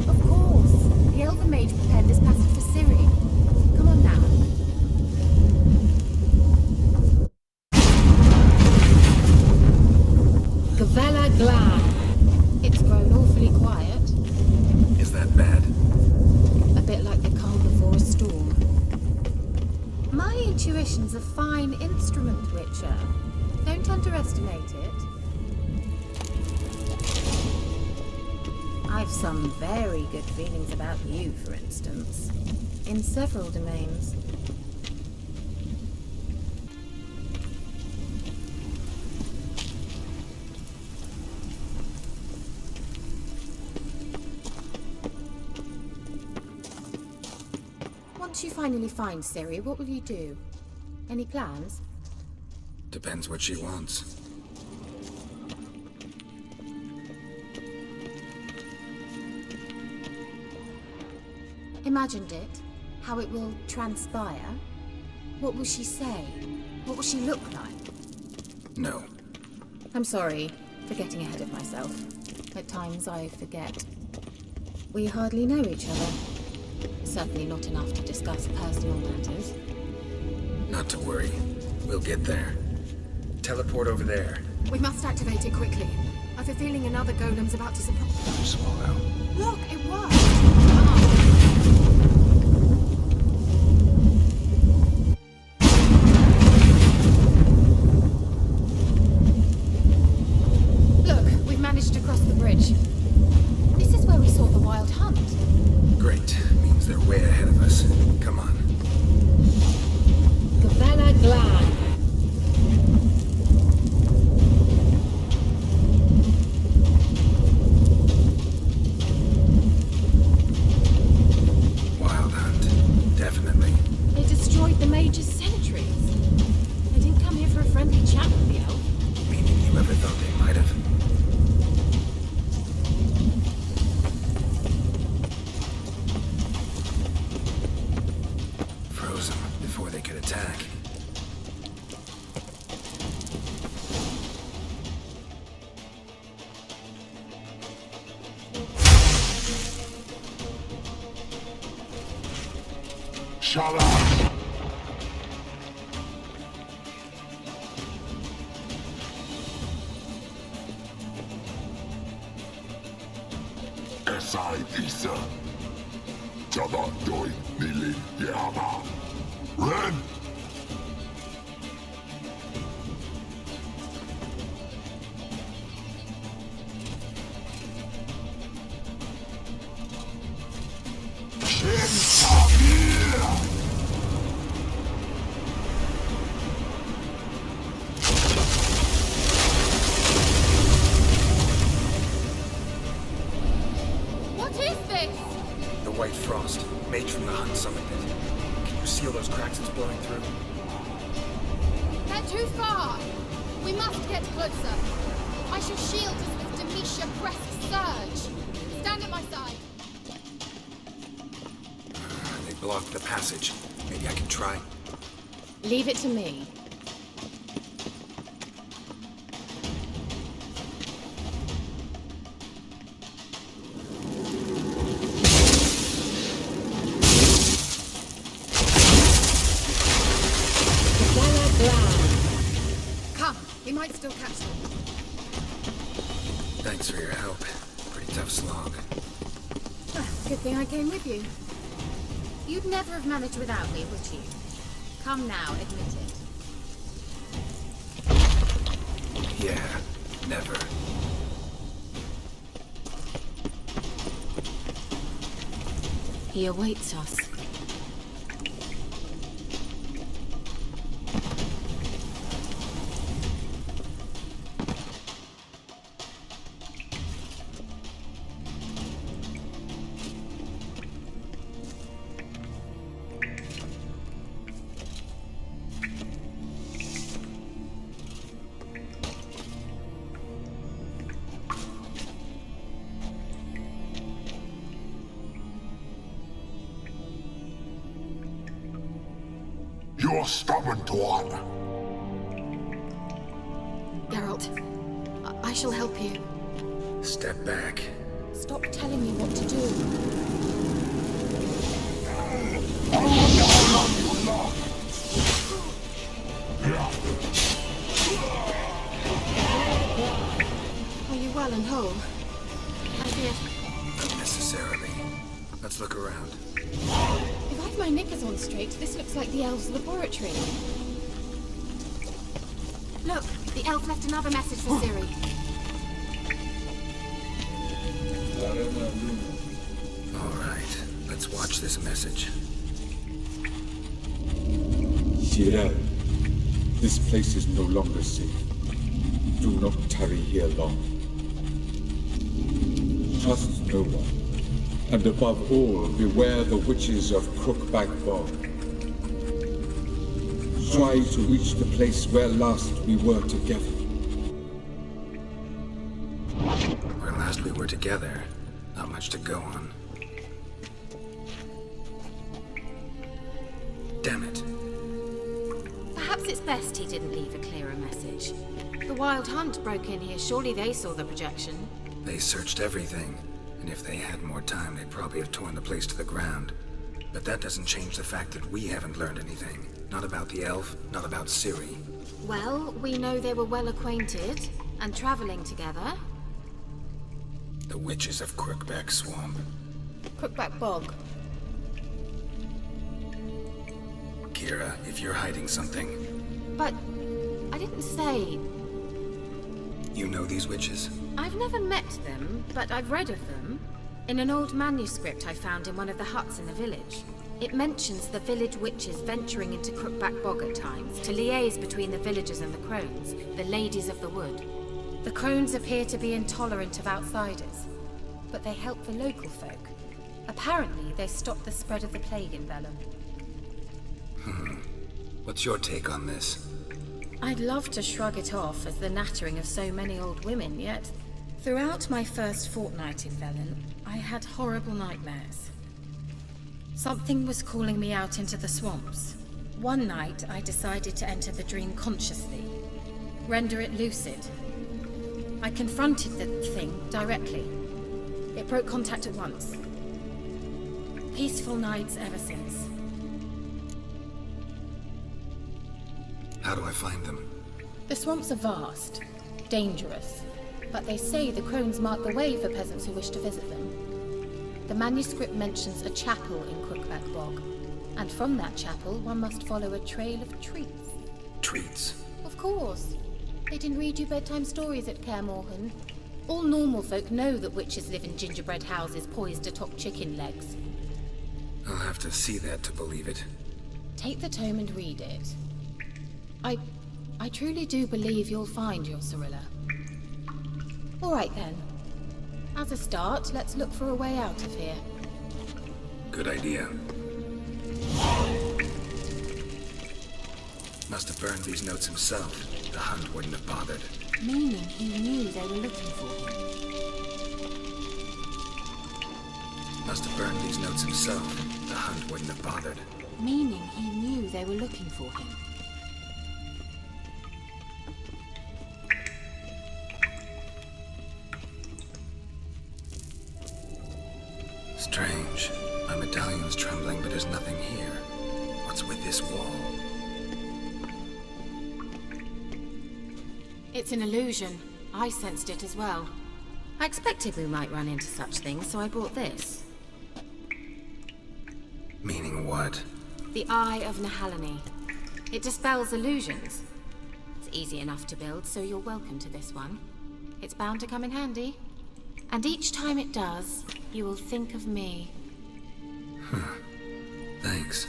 Of course. The Elven Mage prepared this passage for Ciri. Come on now. Gavella Glan. It's grown awfully quiet. Is that bad? A bit like the calm before a storm. My intuition's a fine instrument, Witcher. Don't underestimate it. I've some very good feelings about you, for instance. In several domains. Once you finally find Ciri, what will you do? Any plans? Depends what she wants. Imagined it? How it will transpire? What will she say? What will she look like? No. I'm sorry for getting ahead of myself. At times I forget. We hardly know each other. Certainly not enough to discuss personal matters. Not to worry. We'll get there. Teleport over there. We must activate it quickly. I've a feeling another golem's about to surprise. Swallow. Look, it worked! Come on. Look, we've managed to cross the bridge. This is where we saw the wild hunt. Great. Means they're way ahead of us. Come on. Gavella Glan. Wild hunt. Definitely. They destroyed the Mage's sentries. They didn't come here for a friendly chat with the elf. Meaning you ever thought they might have? Froze them before they could attack. Shala! Esai Isa. Java doi nili yama. Ren! What is this? The White Frost. Mage from the hunt summoned it. Can you seal those cracks it's blowing through? They're too far! We must get closer. I shall shield us with Demetia Breast's surge. Stand at my side. They blocked the passage. Maybe I can try. Leave it to me. Gavella Glan. Come, we might still catch them. Thanks for your help. Pretty tough slog. Good thing I came with you. You'd never have managed without me, would you? Come now, admit it. Yeah, never. He awaits us. You're stubborn, Tuan. Geralt, I shall help you. Step back. Stop telling me what to do. Are you well and whole? I feared. Not necessarily. Let's look around. If I've my knickers on straight, this looks like the elves' laboratory. Look, the elf left another message for Ciri. Alright, let's watch this message. Tyrell, this place is no longer safe. Do not tarry here long. Trust no one, and above all, beware the witches of Crookback Bog. Try to reach the place where last we were together. Where last we were together, not much to go on. Damn it. Perhaps it's best he didn't leave a clearer message. The Wild Hunt broke in here. Surely they saw the projection. They searched everything, and if they had more time, they'd probably have torn the place to the ground. But that doesn't change the fact that we haven't learned anything. Not about the elf, not about Ciri. Well, we know they were well acquainted and traveling together. The witches of Crookback Swamp. Crookback Bog. Kira, if you're hiding something... But I didn't say... You know these witches? I've never met them, but I've read of them. In an old manuscript I found in one of the huts in the village. It mentions the village witches venturing into Crookback Bog at times to liaise between the villagers and the crones, the ladies of the wood. The crones appear to be intolerant of outsiders, but they help the local folk. Apparently, they stopped the spread of the plague in Vellum. What's your take on this? I'd love to shrug it off as the nattering of so many old women, yet throughout my first fortnight in Vellum, I had horrible nightmares. Something was calling me out into the swamps. One night, I decided to enter the dream consciously, render it lucid. I confronted the thing directly. It broke contact at once. Peaceful nights ever since. How do I find them? The swamps are vast, dangerous, but they say the crones mark the way for peasants who wish to visit them. The manuscript mentions a chapel in Crookback Bog, and from that chapel one must follow a trail of treats. Treats? Of course. They didn't read you bedtime stories at Kaer Morhen. All normal folk know that witches live in gingerbread houses poised atop chicken legs. I'll have to see that to believe it. Take the tome and read it. I truly do believe you'll find your Cirilla. All right then. As a start, let's look for a way out of here. Good idea. Must have burned these notes himself. The Hunt wouldn't have bothered. Meaning he knew they were looking for him. Must have burned these notes himself. The Hunt wouldn't have bothered. Meaning he knew they were looking for him. Strange. My medallion's trembling, but there's nothing here. What's with this wall? It's an illusion. I sensed it as well. I expected we might run into such things, so I brought this. Meaning what? The Eye of Nehaleni. It dispels illusions. It's easy enough to build, so you're welcome to this one. It's bound to come in handy. And each time it does, you will think of me. Thanks.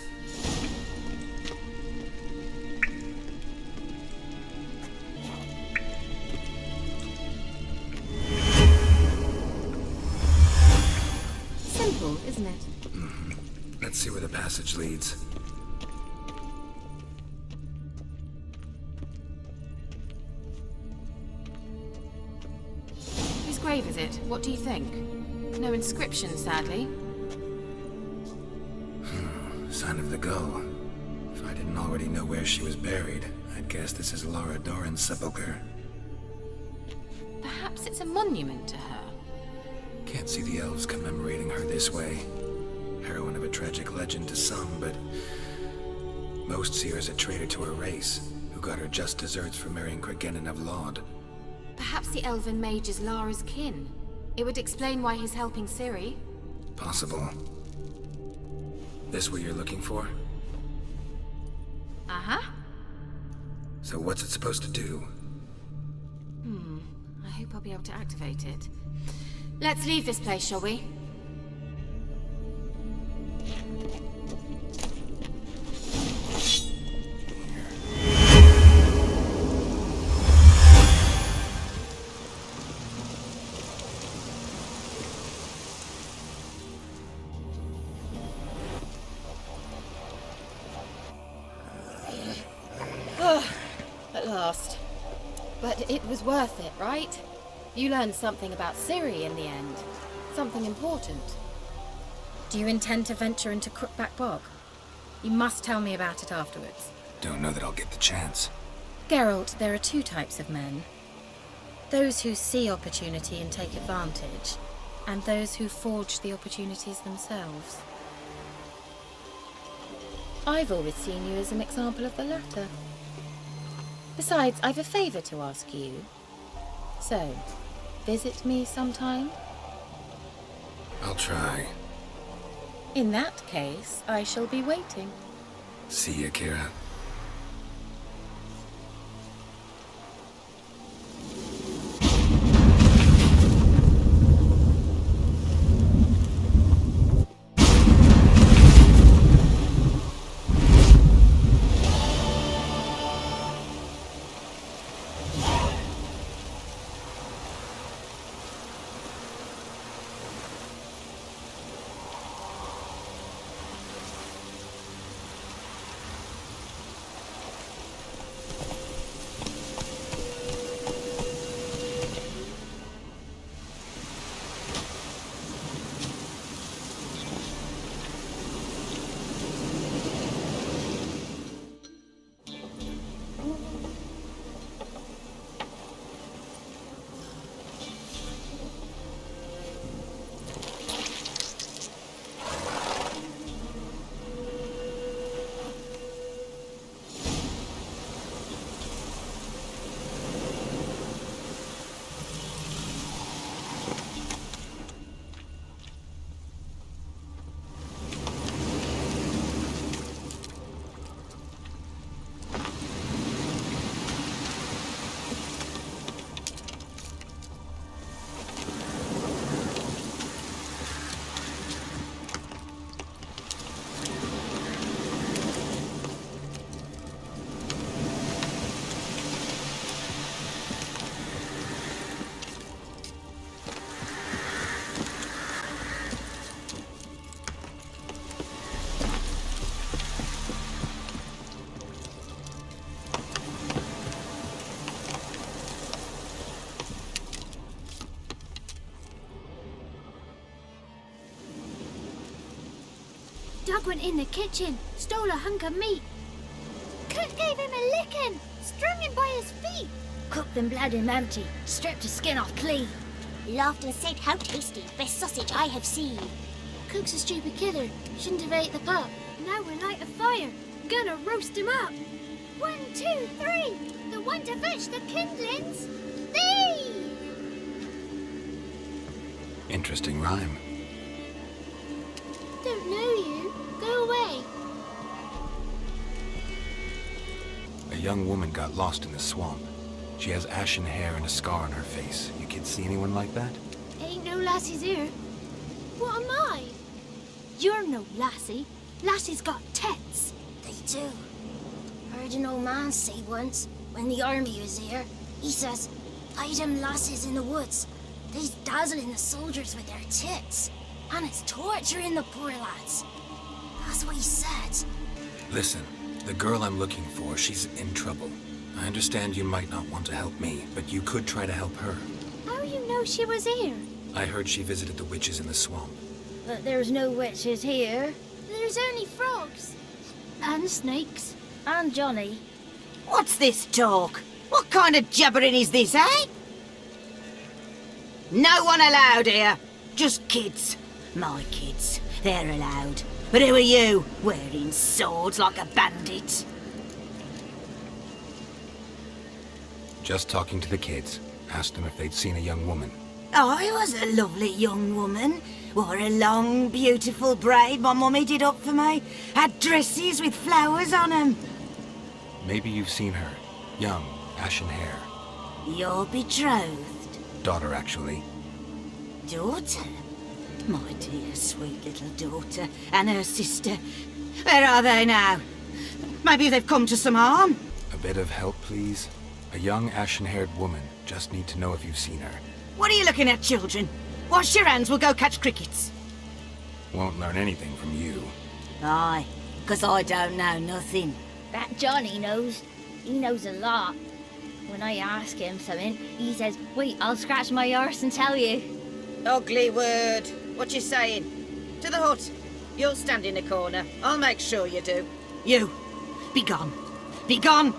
Simple, isn't it? Let's see where the passage leads. Whose grave is it? What do you think? No inscription, sadly. Sign of the Gull. If I didn't already know where she was buried, I'd guess this is Laura Doran's sepulchre. Perhaps it's a monument to her. Can't see the elves commemorating her this way. Heroine of a tragic legend to some, but most see her as a traitor to her race, who got her just deserts for marrying Cregennan of Laud. Perhaps the elven mage is Lara's kin. It would explain why he's helping Ciri. Possible. This what you're looking for? Uh-huh. So what's it supposed to do? I hope I'll be able to activate it. Let's leave this place, shall we? At last. But it was worth it, right? You learned something about Ciri in the end. Something important. Do you intend to venture into Crookback Bog? You must tell me about it afterwards. Don't know that I'll get the chance. Geralt, there are two types of men. Those who see opportunity and take advantage, and those who forge the opportunities themselves. I've always seen you as an example of the latter. Besides, I've a favor to ask you. So, visit me sometime? I'll try. In that case, I shall be waiting. See ya, Kira. Doug went in the kitchen, stole a hunk of meat. Cook gave him a licking, strung him by his feet. Cooked and bled him empty, stripped his skin off clean. Laughed and said, "How tasty, best sausage I have seen." Cook's a stupid killer, shouldn't have ate the pup. Now we'll light a fire, gonna roast him up. 1, 2, 3, the one to fetch the kindlings. Thee! Interesting rhyme. Don't know you. Go away. A young woman got lost in the swamp. She has ashen hair and a scar on her face. You kids see anyone like that? Ain't no lassies here. What am I? You're no lassie. Lassies got tits. They do. Heard an old man say once, when the army was here, he says, "Hide them lasses in the woods. They's dazzling the soldiers with their tits. And it's torturing the poor lads." That's what he said. Listen, the girl I'm looking for, she's in trouble. I understand you might not want to help me, but you could try to help her. How you know she was here? I heard she visited the witches in the swamp. But there's no witches here. There's only frogs. And snakes. And Johnny. What's this talk? What kind of jabbering is this, eh? No one allowed here. Just kids. My kids. They're allowed. But who are you, wearing swords like a bandit? Just talking to the kids. Asked them if they'd seen a young woman. I was a lovely young woman. Wore a long, beautiful braid my mummy did up for me. Had dresses with flowers on them. Maybe you've seen her. Young, ashen hair. Your betrothed? Daughter, actually. Daughter? My dear, sweet little daughter. And her sister. Where are they now? Maybe they've come to some harm? A bit of help, please? A young, ashen-haired woman. Just need to know if you've seen her. What are you looking at, children? Wash your hands, we'll go catch crickets. Won't learn anything from you. Aye, 'cause I don't know nothing. That Johnny knows. He knows a lot. When I ask him something, he says, wait, I'll scratch my arse and tell you. Ugly word. What you saying? To the hut. You'll stand in the corner. I'll make sure you do. You, be gone. Be gone!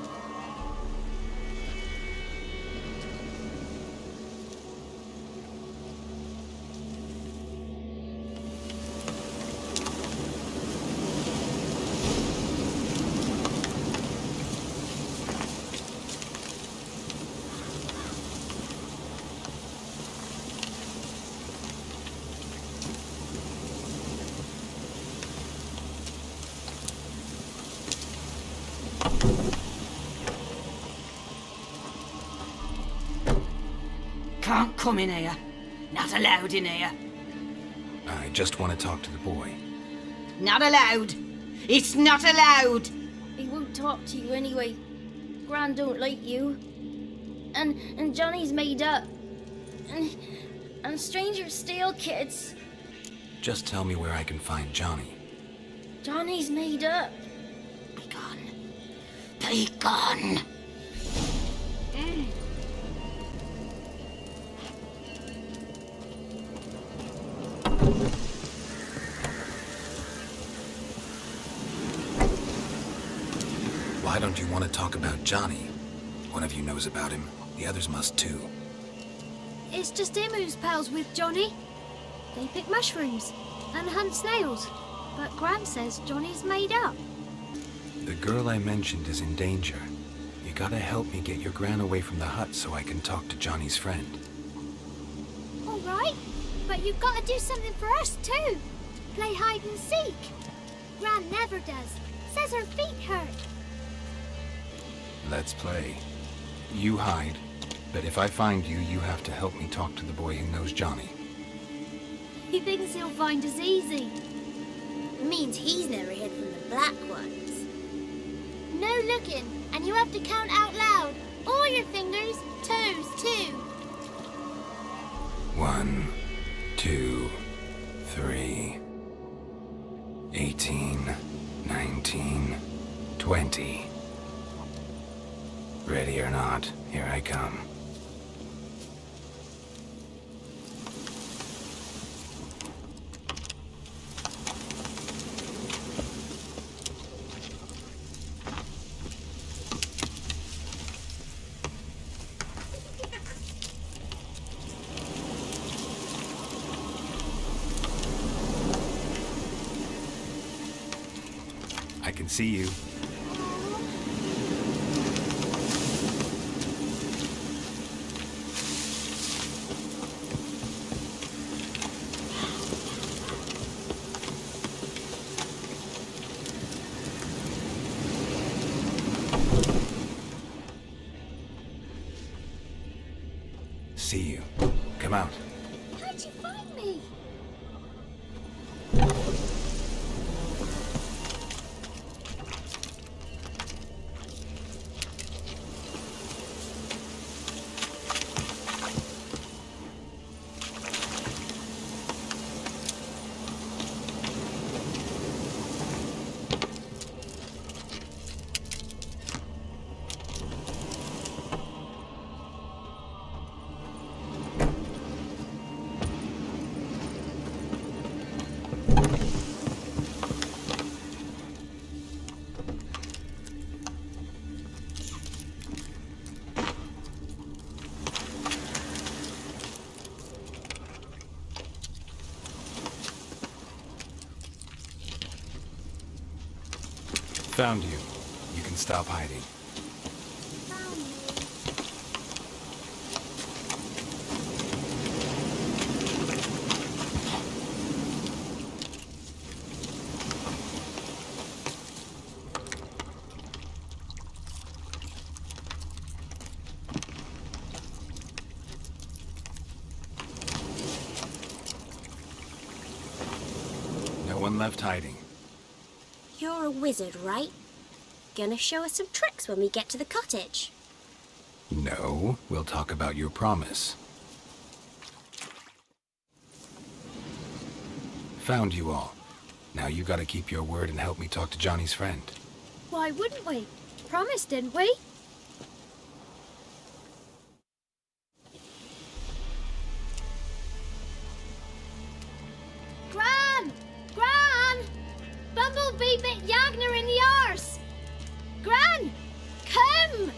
Can't come in here. Not allowed in here. I just want to talk to the boy. Not allowed. It's not allowed. He won't talk to you anyway. Gran don't like you. And Johnny's made up. And strangers steal kids. Just tell me where I can find Johnny. Johnny's made up. Be gone. Be gone. Why don't you want to talk about Johnny? One of you knows about him. The others must too. It's just him who's pals with Johnny. They pick mushrooms and hunt snails. But Gran says Johnny's made up. The girl I mentioned is in danger. You gotta help me get your Gran away from the hut so I can talk to Johnny's friend. All right, but you've got to do something for us too. Play hide and seek. Gran never does. Says her feet hurt. Let's play. You hide, but if I find you, you have to help me talk to the boy who knows Johnny. He thinks he'll find us easy. It means he's never hid from the black ones. No looking, and you have to count out loud. All your fingers, toes too. 1, 2, 3, 18, 19, 20. Ready or not, here I come. I can see you. See you. Come out. How'd you find me? Found you. You can stop hiding. No one left hiding. You're a wizard, right? Gonna show us some tricks when we get to the cottage. No, we'll talk about your promise. Found you all. Now you gotta keep your word and help me talk to Johnny's friend. Why wouldn't we? Promised, didn't we? Gran! Gran! Bumblebee bit Yagner in the arse! Gran! Come!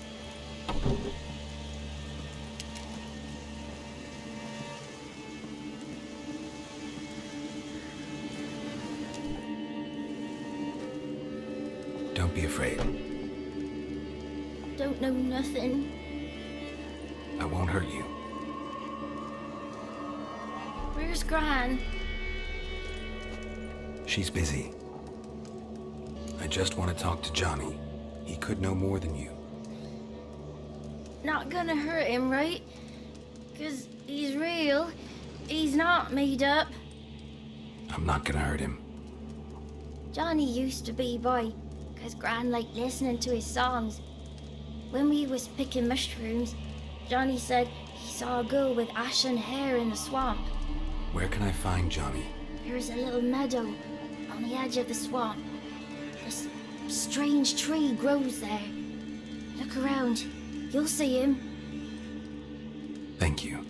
Don't be afraid. Don't know nothing. I won't hurt you. Where's Gran? She's busy. I just want to talk to Johnny. He could know more than you. Not gonna hurt him, right? 'Cause he's real. He's not made up. I'm not gonna hurt him. Johnny used to be boy, 'cause Gran liked listening to his songs. When we was picking mushrooms, Johnny said he saw a girl with ashen hair in the swamp. Where can I find Johnny? There's a little meadow on the edge of the swamp. This strange tree grows there. Look around. You'll see him. Thank you.